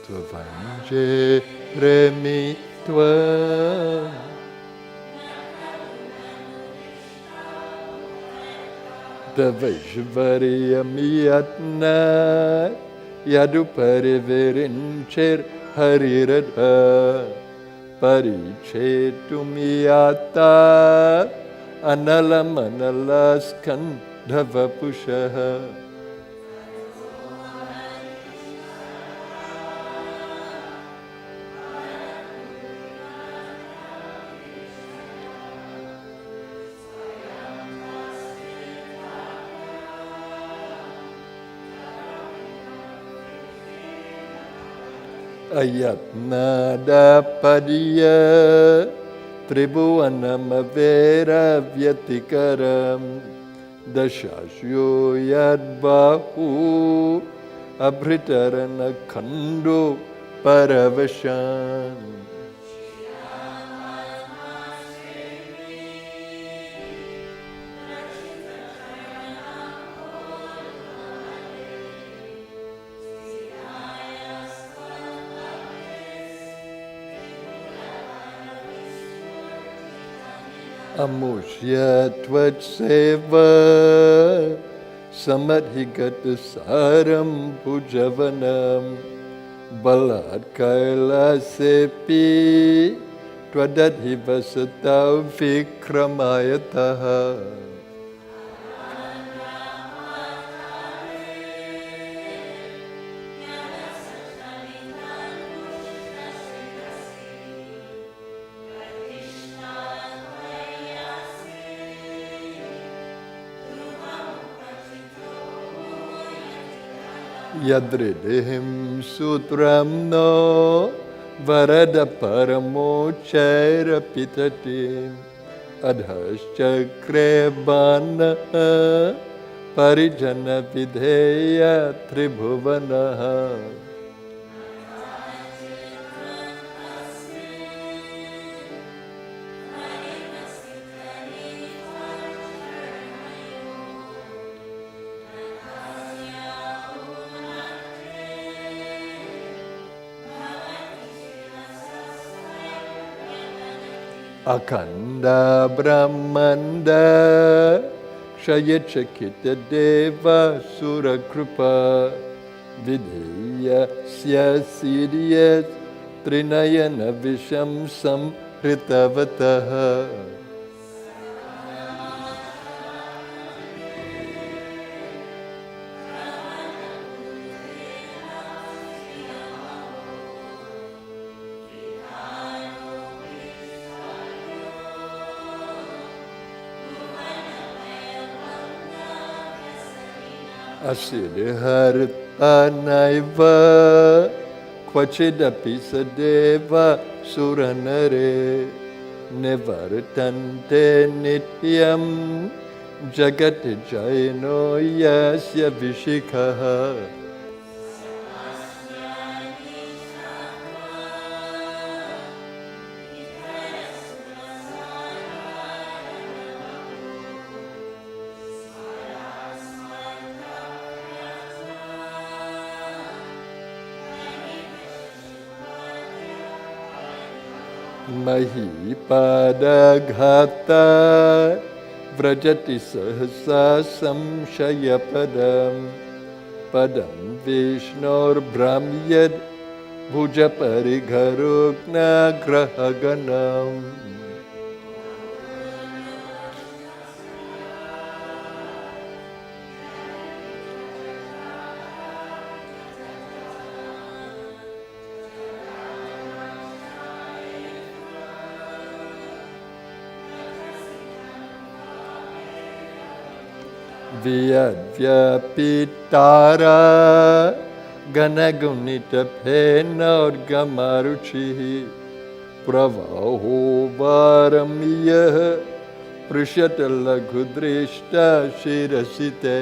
Tvanje Remitva Tavaishvaryamiyatna Yaduparivirinchir Hariradha Parichetumiyata Analam Analaskanddhavapushaha. Ayatnada Padiya Tribhuvanamavera Vyatikaram Dashashyo Yadbahu Abhritarana Khando paravashan. Amushya tvatseva samadhigata saram pujavanam balat kailasepi tvadadhi vasatav vikramayataha. Yadridhim sutram no varada paramo chaira pitatim adhaschakre bana parijana videya tribhuvana. Akanda Brahmanda Kshayachakita Deva Surakrupa Vidya Syasidyat Trinayana Visham Samhritavataha. Asidhartanaiva Kvachidapi Sadeva Suranare Nevartante Nityam Jagati Jaino Yasya Vishikaha. Mahipadagata Vrajati Sahasa Samshaya Padam Padam Vishnor Brahmyad Bhuja Parigharugna Grahaganam. Vyadvyapitara Ganagunita Penodgamaruchi Pravaho Varamiyah Prishatalagudrishta Shirasite.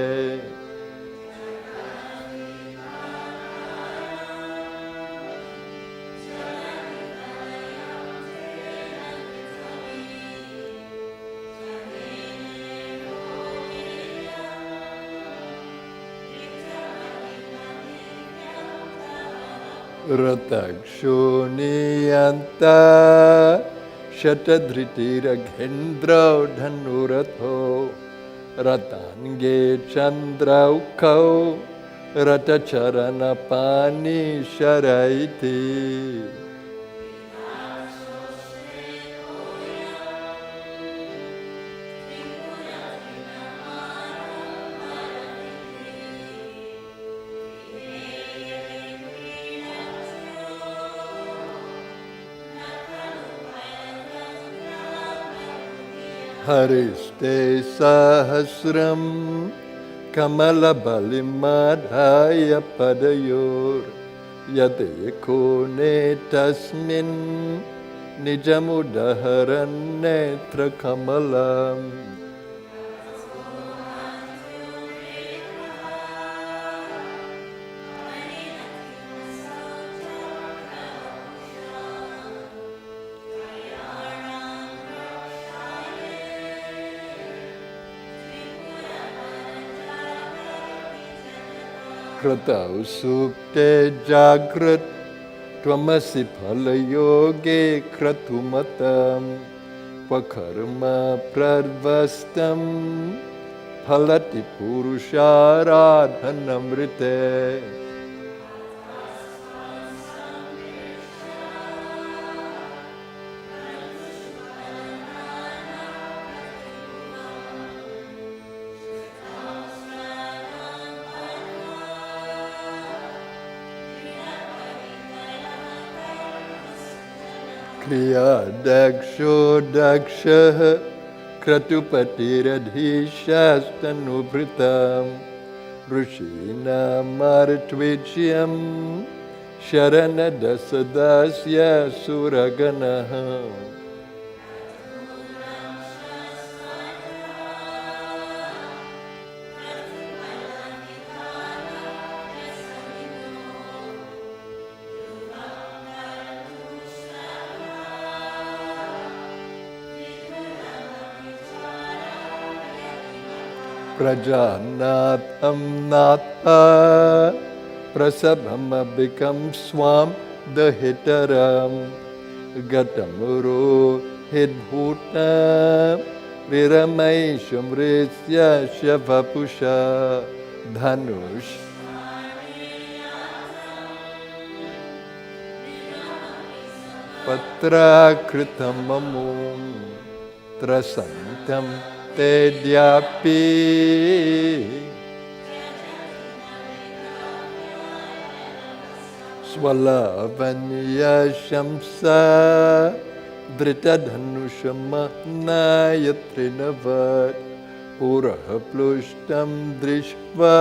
Ratakshuniyanta Shatadritira Ghendra Dhanuratho Ratange Chandraukau Ratacharana Pani Sharaiti. Hariste Sahasram Kamala Balimadhaya Padayor Yate Kone Tasmin Nijamudaharan Netra Kamalam. Kratau supte jagrat Tvamasi phalayoge kratumatam Pakarma pradvastam Phalati purusharadhanamrite. Kriya daksho dakshah Kratupatiradhishasthanubhritam Rushina martvidyam Sharanadasadasya suraganaha. Prajanatham natha Prasabhamabhikam swam dahitaram Gatamuro hidbhutam Viramai shamrisya shavapusha Dhanush Patra kritam mamum Trasantam Tedyapi Swalavanya Shamsa Dritadhanushamahna Yatrinavat Puraha Plushtam Drishva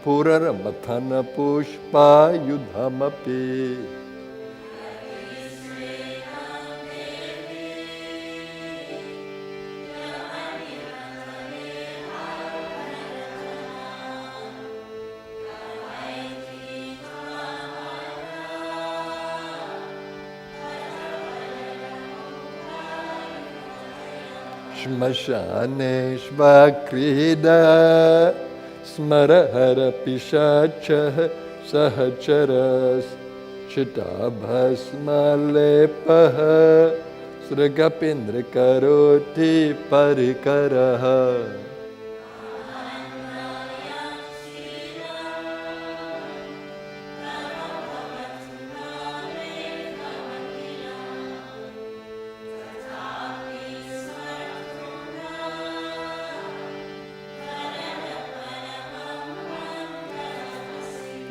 Puraramathana Pushpa Yudhamapi. Shmashane Shvakrida Smarahara Pishacha Sahacharas Chitabhasma Lepaha Sragapindra Karoti Parikaraha.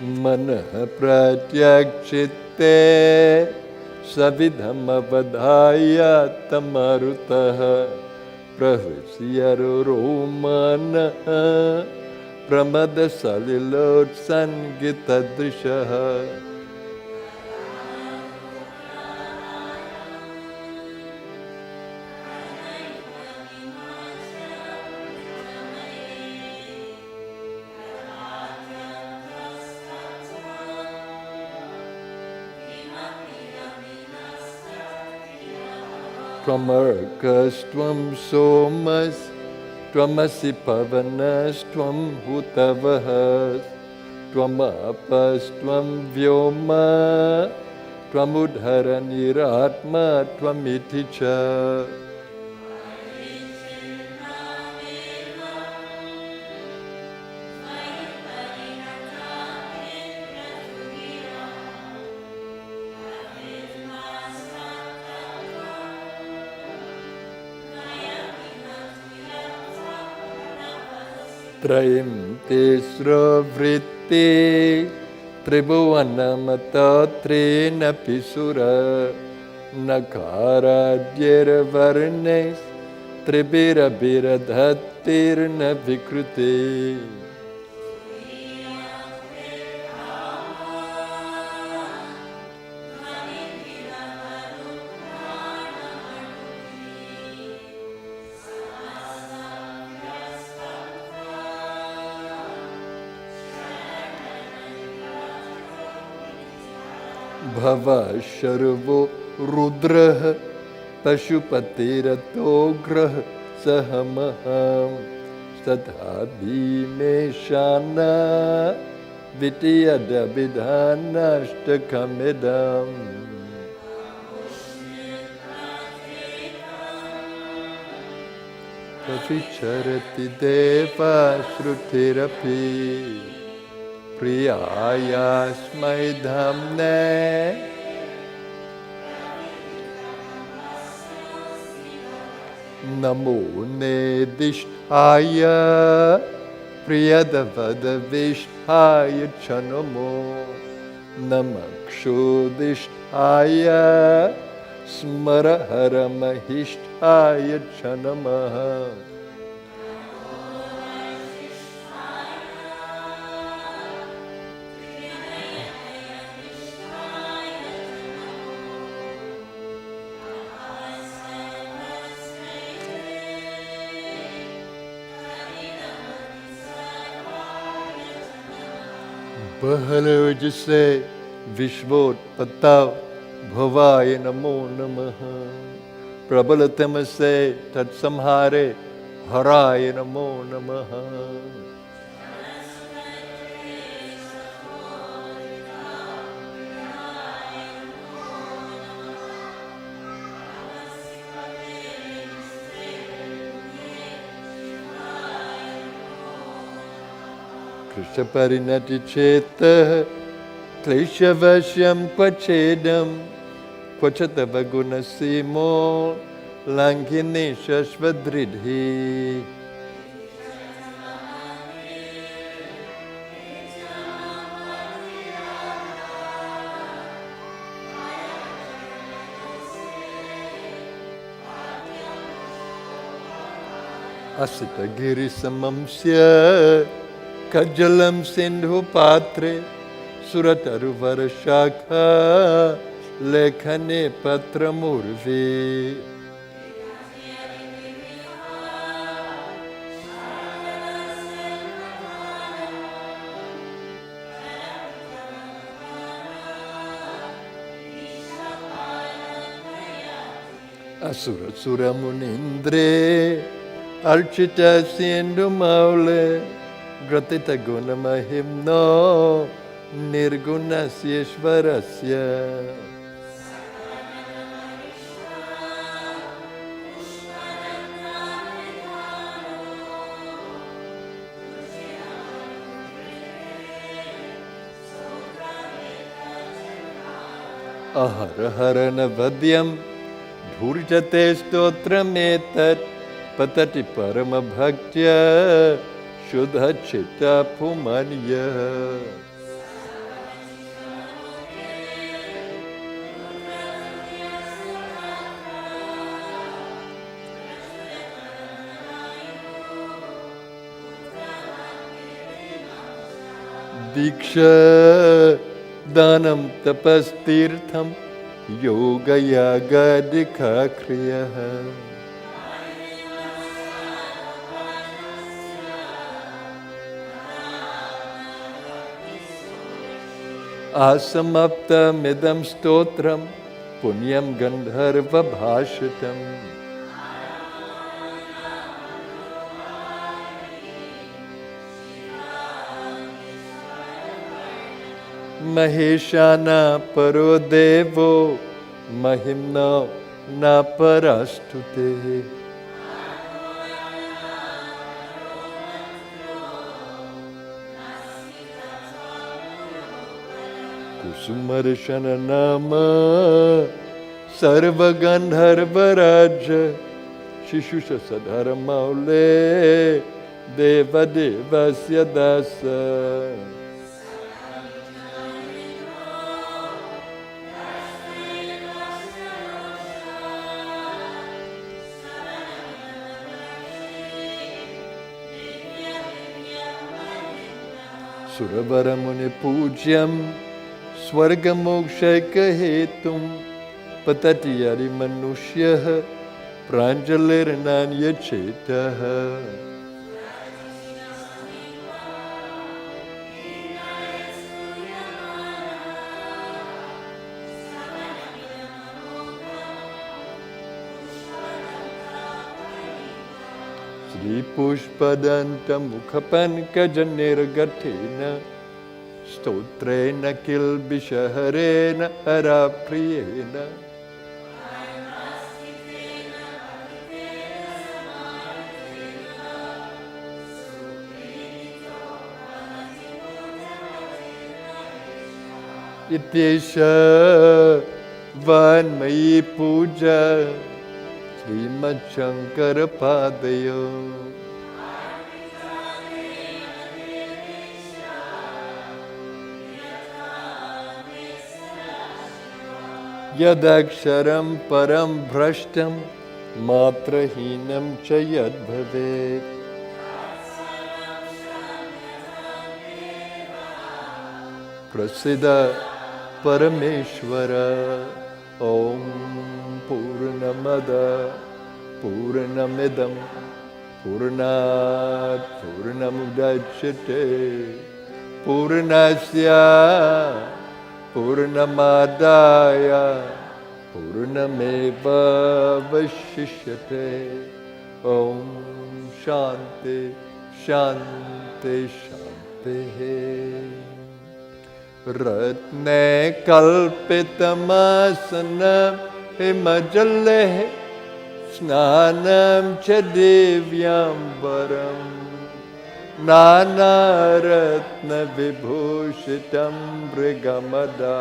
Manah pratyakshite savidham avadhaya tamarutaha prahusyaro manah pramada salilot sangitadrishaha. Tvamarkas tvam somas Tvamasi pavanas tvam hutavahas Tvamapas tvam vyoma Tvamudharaniratma tvamiticha. Trayim tesra vritti Tribhuvanamata trina pisura Nakara dhyera varnes Tribhira biradhatirna vikruti. Bhava Sharvo Rudrah Pashupatirato Sahamaham Sadha Bhimeshana Vitiyada vidhanashtakamidam Pravicharati deva shrutirapi Priyayasmai dhamne Namo nedishtaya Priyadavada vishtaya chanamo Namakshudishtaya Smarahara mahishtaya chanamaha Bahaloj se Vishvotpatav Bhavaya Namo Namaha Prabalatam se Tatsamhare Haraya Namo Namaha Krishna Parinati Cheta Kleshavashyam Kvachedam Kvachatava Gunasimo Lankini Shashvadridhi Asita Giri Samamsya Kajalam Sindhu Patre Surataru Varashakha Lekhane Patramurvi Asura Sura Munindre Archita Sindhu Maule Gratita Guna Mahimno Nirgunasyeshvarasya Ahara Vadyam Dhurjate Stotrametat Patati Parama Bhaktya Shuddha Chitta Pumanya Diksha Danam Tapastirtham Yoga Yaga Dikha Kriyaha Asamapta Midam Stotram Punyam Gandharva Bhashitam Maheshana Parodevo Mahimna Na Parastute Kusumarshana Nama Sarva Gandharva Raja Shishusha Sadhara Maule Deva Devasya Dasa Suravaramuni Pujyam Swargamokshaika Hetum Patati Yari Manushyaha Pranjalirnanya Chetaha Sri Pushpadanta Mukhapankajana Gathena Stotrena kilbishaharena harapriyena Ityesha Vanmayi Puja Srimad Shankara Padayo Yadaksharam Param Bhrashtam Matrahinam Cha Yadbhavet Prasiddha Parameshwara Om Purnamada Purnamidam Purnat Purnamudachyate Purnasya Purnamadaya Purnameva Vashishyate Om Shanti Shanti Shanti Ratne kalpitamasana himajale snanam cha divyambaram nana ratna vibhushitam brigamada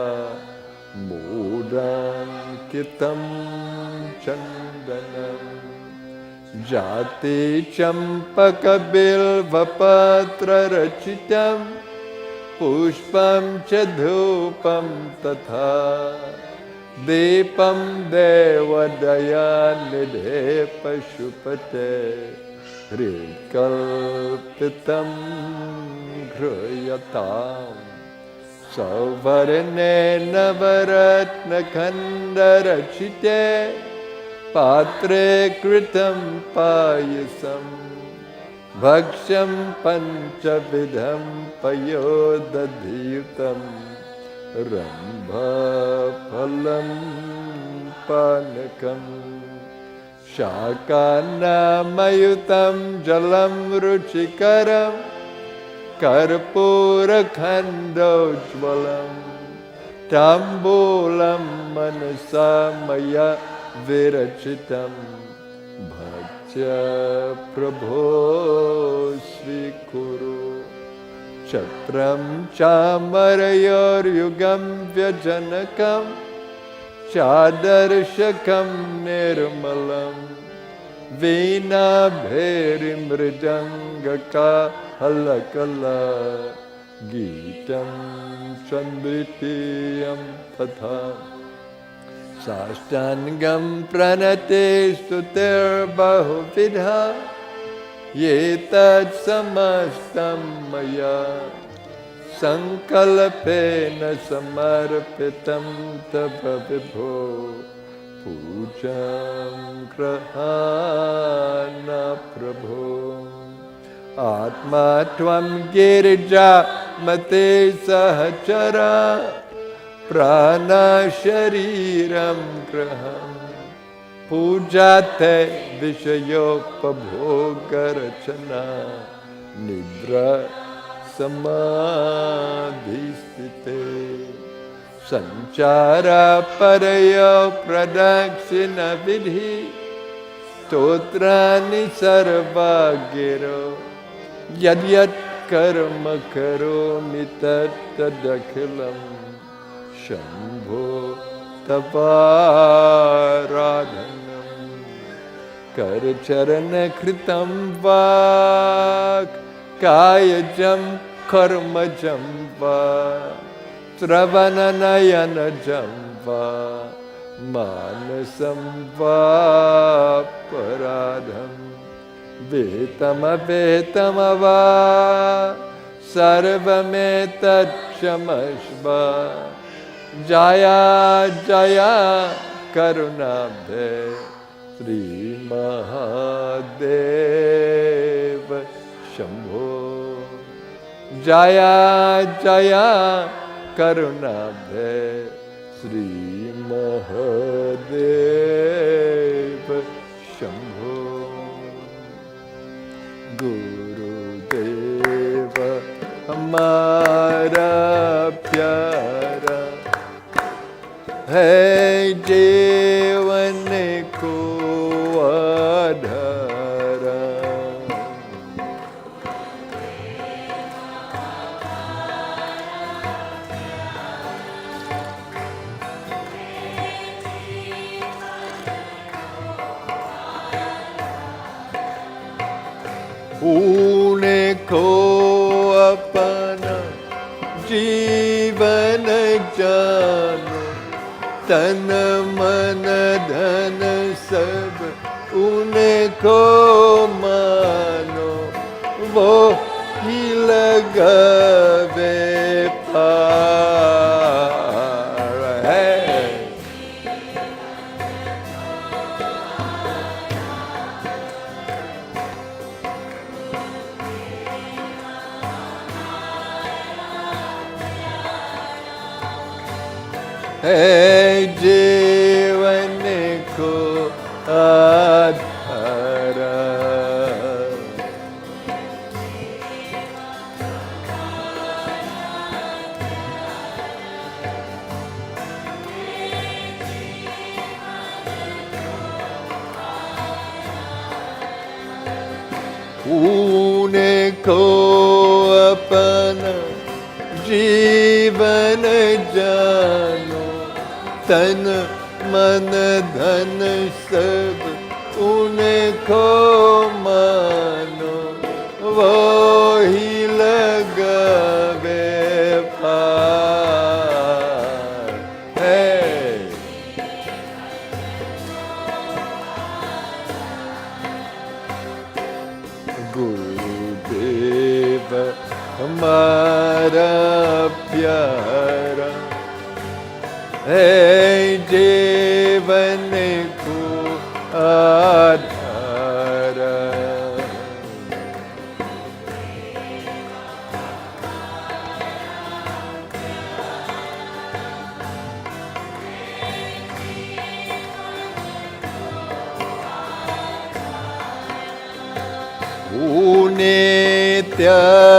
mudam kitam chandanam jati champaka bilvapatra rachitam Pushpam cha dhupam tatha Depam devadanidhe pashupate Hrikalpitam ghruyatam Sauvarne navaratna khandarachite Patre kritam payasam Bhaksham panchavidham payodadhyutam Rambha phalam panakam Shakanamayutam jalam ruchikaram Karpura khandojvalam Tambulam manasamaya virachitam Prabho Sri Kuru Chatram Chamarayor Yugam Vyajanakam Chadarshakam Nirmalam Veena Bherim Mridangaka Halakala Geetam Chandritiyam Tatha Sastangam pranate stutir bahuvidha Yetat samastam maya Sankalpena samarpitam tava vibho Pujam grahana prabho Atma tvam girija mate sahachara Prana shariram graham Pujate vishayopabhogarachana Nidra samadhistite Sanchara parayo pradakshina vidhi Stotrani sarva giro Yad yad karma karomi tat tadakhilam Shambho taparadhanam Karcharana kritam vak Kayajam karmajam va Sravananayana va Manasam va paradham Vetama vetama va Sarvametat shamashva Jaya Jaya Karunabhe Sri Mahadeva Shambho Jaya Jaya Karunabhe Sri Mahadeva Shambho Guru Deva Amar प्यारा है जीवन को आधारा। उनको अपना जीवन जानो, तन मन धन सब उनको मानो, वो ही लगावे पार है। जीवन को आधारा। उनको अपना जीवन जानो, तन मन धन सब उनको मानो, वो ही लगावे पार है। गुरुदेव हमारा प्यारा है जीवन को आधारा।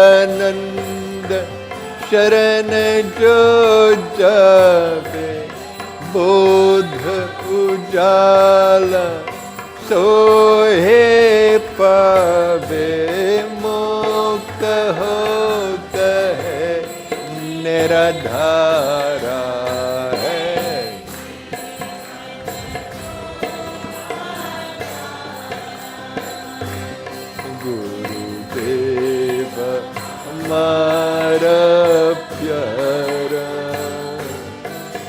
नित्यानंद शरण जो जावे, बोध उजाला सोहे पावे, मुक्त होता है निराधारा है। गुरुदेव हमारा प्यारा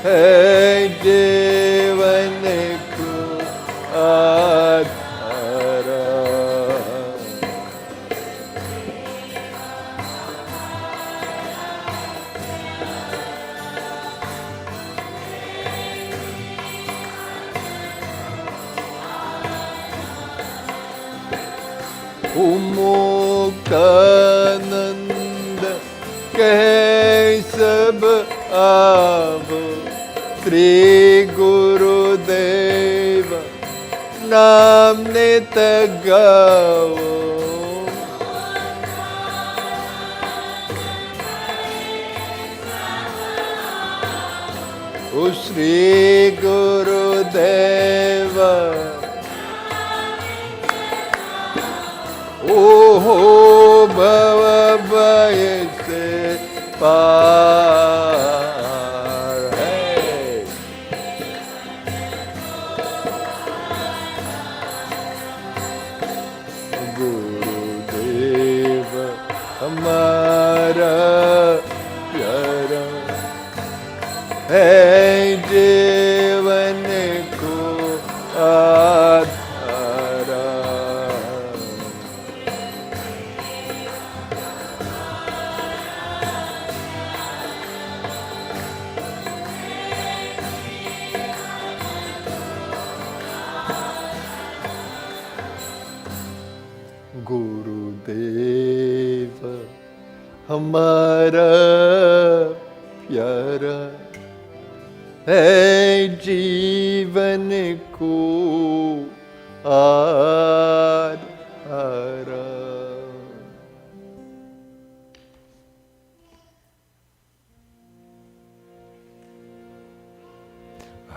है जीवन को आधारा। मुक्तानंद कहे सब आवो, श्री गुरुदेव नाम नित गाओ। ओ श्री गुरुदेव ओहो भव भय से पार है। गुरुदेव हमारा प्यारा है जीवन को आधारा। गुरुदेव हमारा प्यारा है जीवन को आधारा।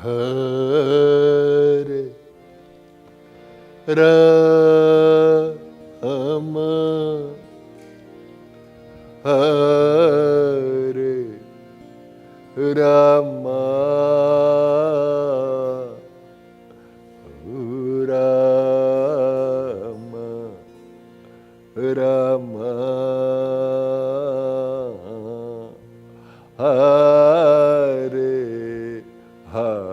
Hare Rama, Hare Rama, Rama, Rama, Hare Hare.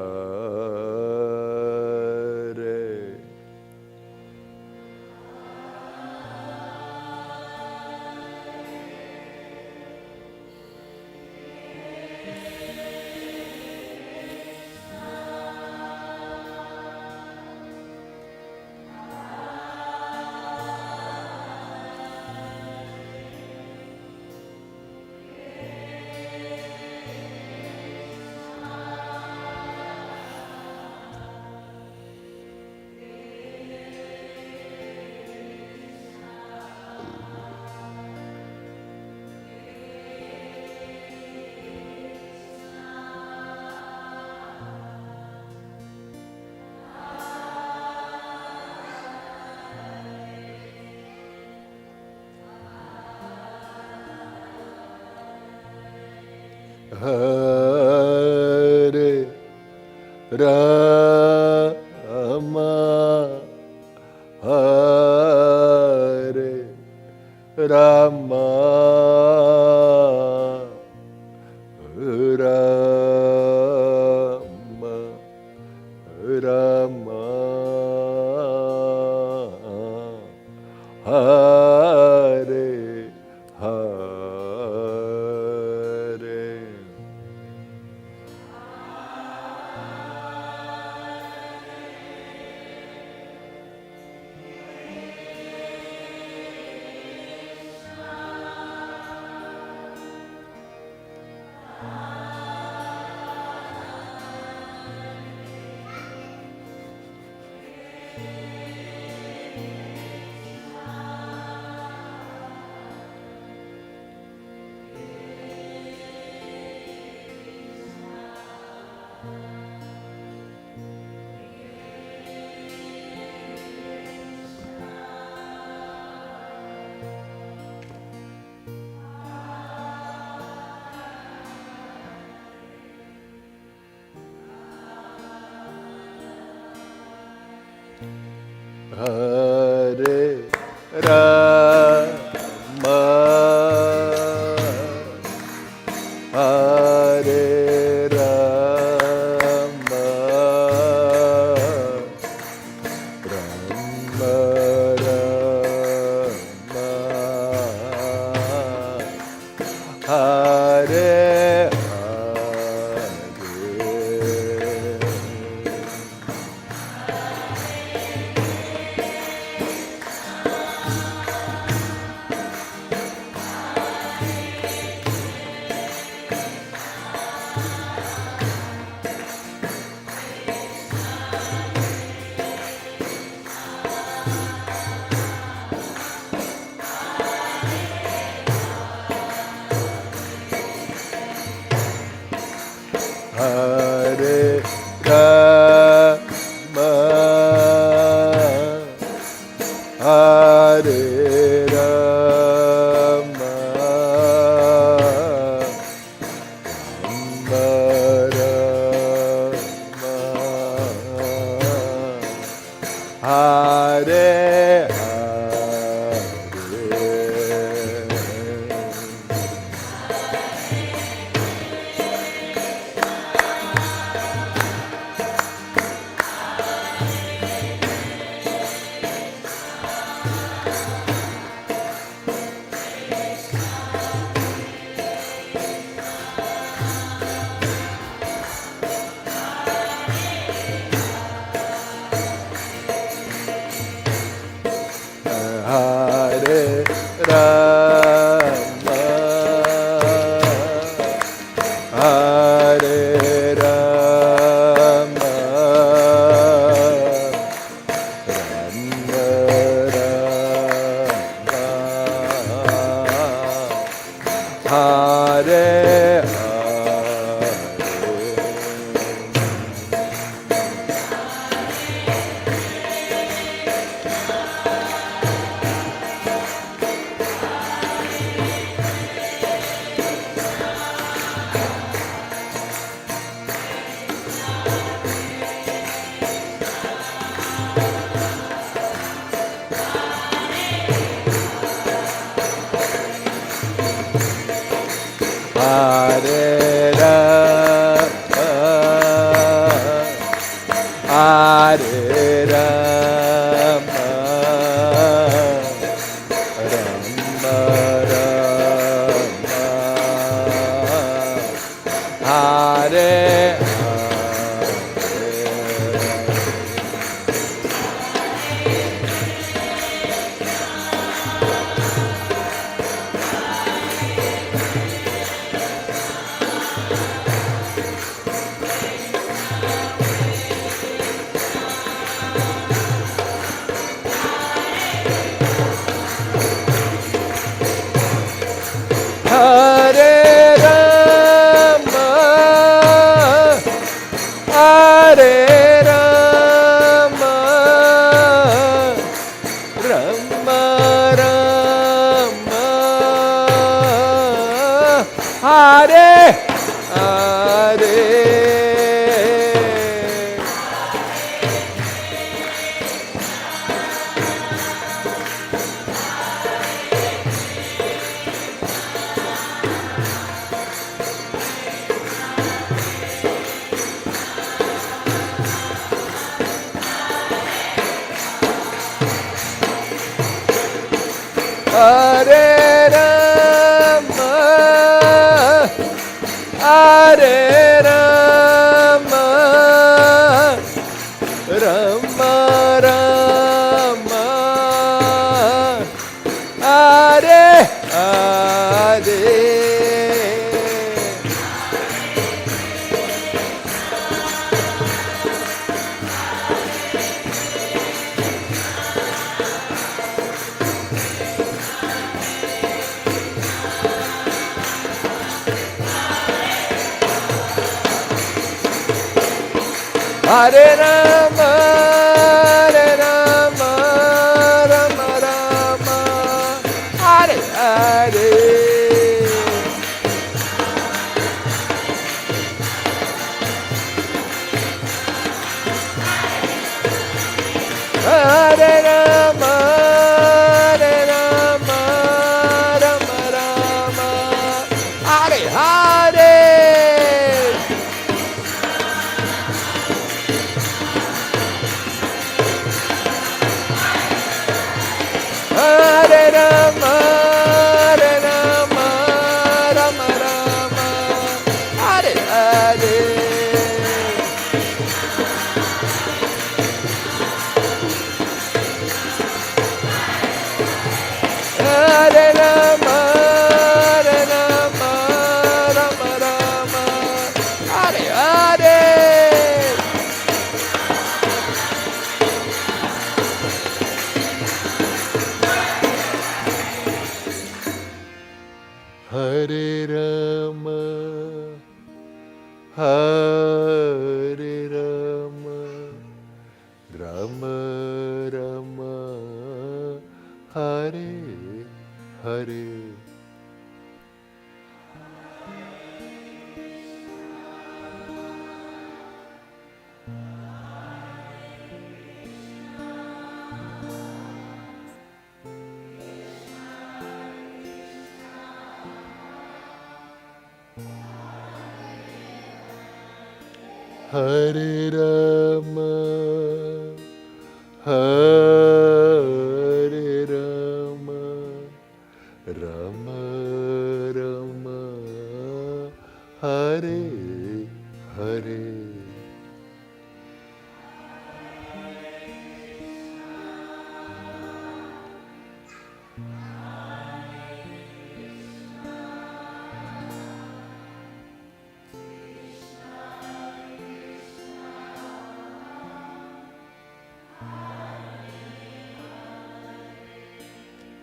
Hare Rama, Hare Rama, Rama, Rama, Hare Hare. Hare Rama, Hare Rama, Rama Rama, Hare Hare Rama, Hare Rama, Rama Rama, Hare Hare Rama, Hare Rama, Rama Rama, Hare Hare. Hare Rama, Hare Rama, Rama Rama, Hare Hare Rama, Hare Rama, Rama Rama, Hare Hare. Hare Rama, Hare Rama, Rama Rama, Hare Hare. Hare Rama, Hare Rama, Rama Rama, Hare Hare. Hare Rama, Hare Rama, Rama Rama, Hare Hare. Hare Rama, Hare Rama, Rama Rama, Hare Hare. Hare Rama, Hare Rama, Rama Rama, Hare Hare. Hare Rama, Hare Rama, Rama Rama, Hare Hare. Hare Rama, Hare Rama, Rama Rama, Hare Hare.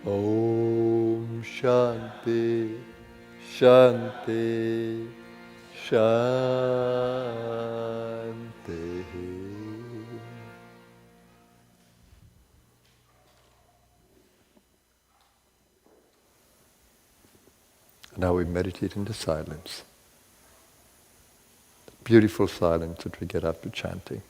Om Shanti, Shanti, Shanti. Now we meditate in the silence. Beautiful silence that we get after chanting.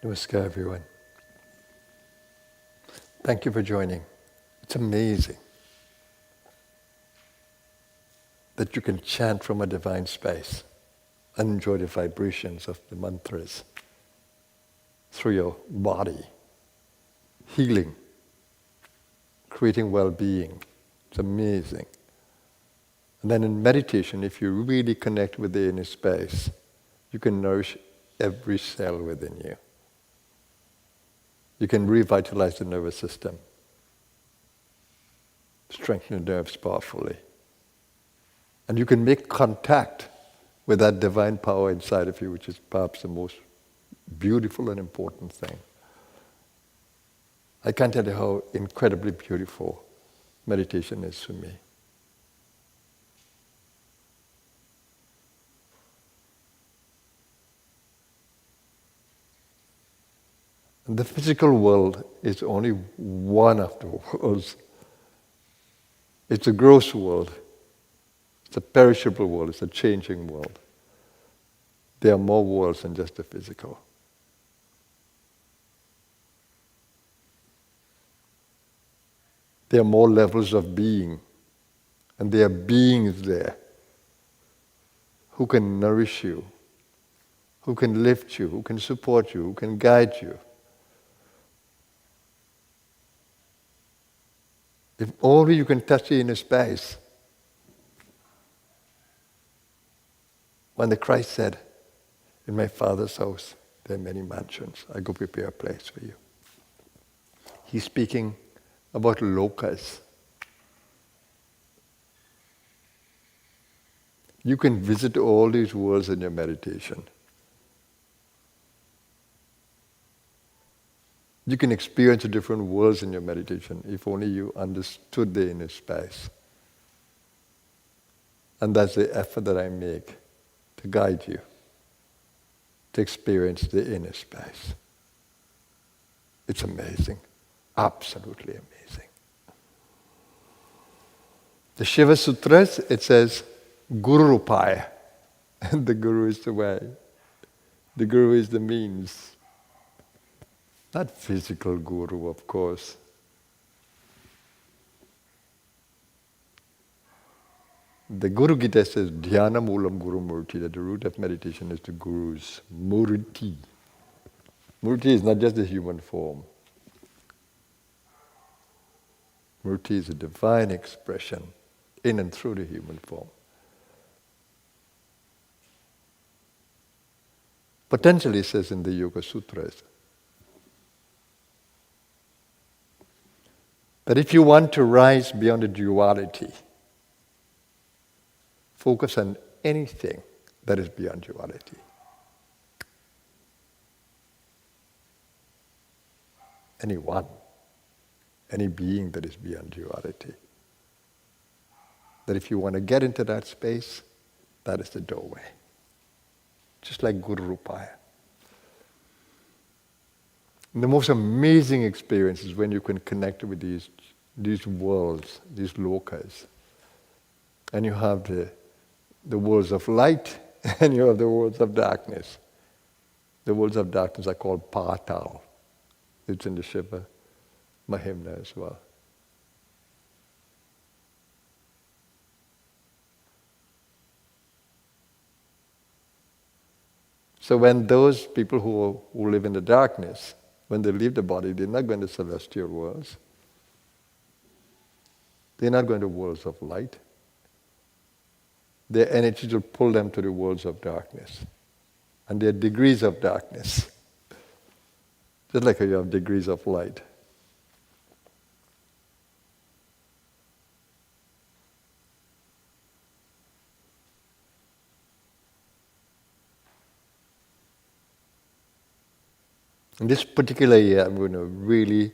Namaskar, everyone. Thank you for joining. It's amazing that you can chant from a divine space and enjoy the vibrations of the mantras through your body, healing, creating well-being. It's amazing. And then in meditation, if you really connect with the inner space, you can nourish every cell within you. You can revitalize the nervous system, strengthen the nerves powerfully. And you can make contact with that divine power inside of you, which is perhaps the most beautiful and important thing. I can't tell you how incredibly beautiful meditation is for me. And the physical world is only one of the worlds. It's a gross world. It's a perishable world. It's a changing world. There are more worlds than just the physical. There are more levels of being. And there are beings there who can nourish you, who can lift you, who can support you, who can guide you. If only you can touch the inner space. When the Christ said, "In my Father's house there are many mansions, I go prepare a place for you." He's speaking about lokas. You can visit all these worlds in your meditation. You can experience the different worlds in your meditation if only you understood the inner space. And that's the effort that I make to guide you to experience the inner space. It's amazing, absolutely amazing. The Shiva Sutras, it says, Guru Rupaya. And the Guru is the way. The Guru is the means. Not physical Guru, of course. The Guru Gita says, Dhyana Moolam Guru Murti, that the root of meditation is the Guru's Murti. Murti is not just the human form. Murti is a divine expression in and through the human form. Patanjali says in the Yoga Sutras that if you want to rise beyond the duality, focus on anything that is beyond duality. Anyone, any being that is beyond duality. That if you want to get into that space, that is the doorway. Just like Guru Rupaya. And the most amazing experience is when you can connect with these worlds, these lokas. And you have the worlds of light and you have the worlds of darkness. The worlds of darkness are called Patal. It's in the Shiva Mahimnah as well. So when those people who live in the darkness, when they leave the body, they're not going to celestial worlds. They're not going to worlds of light. Their energy will pull them to the worlds of darkness. And there are degrees of darkness. Just like how you have degrees of light. In this particular year, I'm going to really,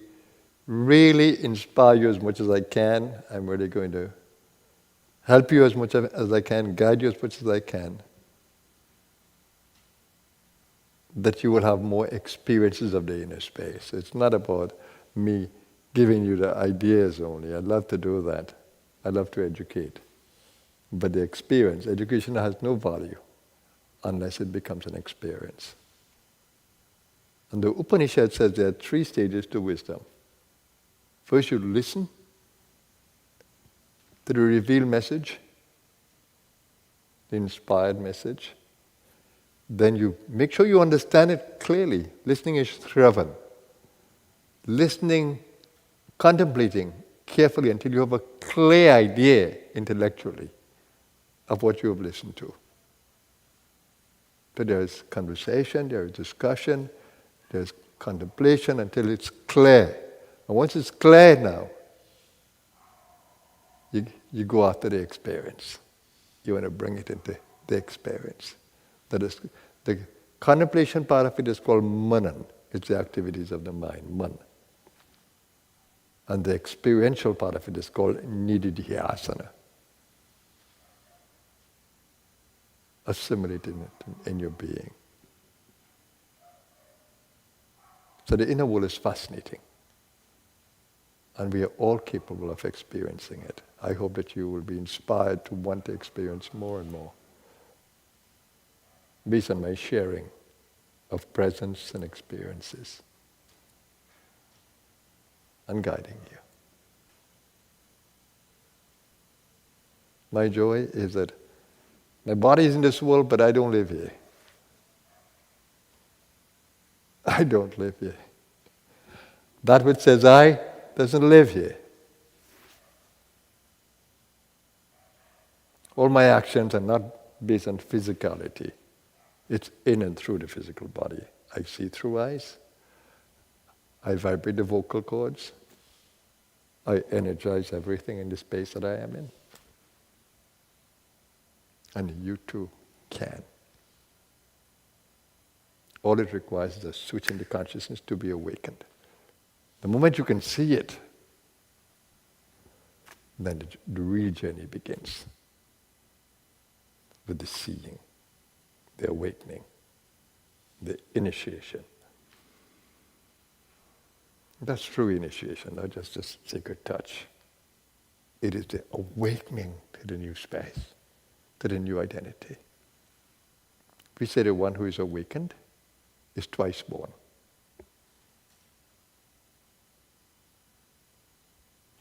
really inspire you as much as I can. I'm really going to help you as much as I can, guide you as much as I can. That you will have more experiences of the inner space. It's not about me giving you the ideas only. I'd love to do that. I'd love to educate. But the experience, education has no value unless it becomes an experience. And the Upanishad says there are 3 stages to wisdom. First, you listen to the revealed message, the inspired message. Then you make sure you understand it clearly. Listening is Shravan. Listening, contemplating carefully until you have a clear idea intellectually of what you have listened to. So there is conversation, there is discussion, there's contemplation until it's clear. And once it's clear now, you go after the experience. You want to bring it into the experience. That is, the contemplation part of it is called manan. It's the activities of the mind, man. And the experiential part of it is called nididhyasana. Assimilating it in your being. So the inner world is fascinating. And we are all capable of experiencing it. I hope that you will be inspired to want to experience more and more, based on my sharing of presence and experiences, and guiding you. My joy is that my body is in this world, but I don't live here. I don't live here. That which says I doesn't live here. All my actions are not based on physicality. It's in and through the physical body. I see through eyes. I vibrate the vocal cords. I energize everything in the space that I am in. And you too can. All it requires is a switch in the consciousness to be awakened. The moment you can see it, then the real journey begins. With the seeing, the awakening, the initiation. That's true initiation, not just a sacred touch. It is the awakening to the new space, to the new identity. We say the one who is awakened is twice born.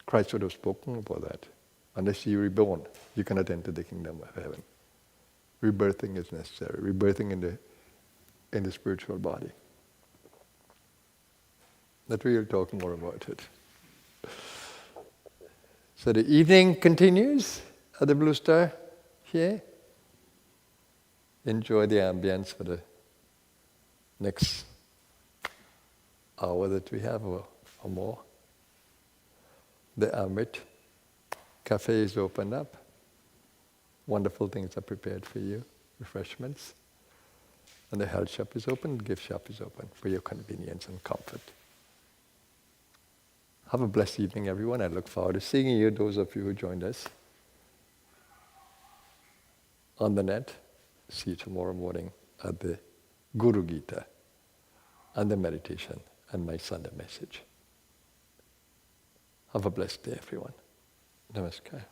Christ would have spoken about that. Unless you are reborn, you cannot enter the kingdom of heaven. Rebirthing is necessary. Rebirthing in the spiritual body. That we'll talk more about it. So the evening continues at the Blue Star here. Enjoy the ambience for the next hour that we have or more. The Amrit Cafe is opened up. Wonderful things are prepared for you, refreshments. And the health shop is open, the gift shop is open for your convenience and comfort. Have a blessed evening, everyone. I look forward to seeing you, those of you who joined us on the net. See you tomorrow morning at the Guru Gita and the meditation and my Sunday message. Have a blessed day, everyone. Namaskar.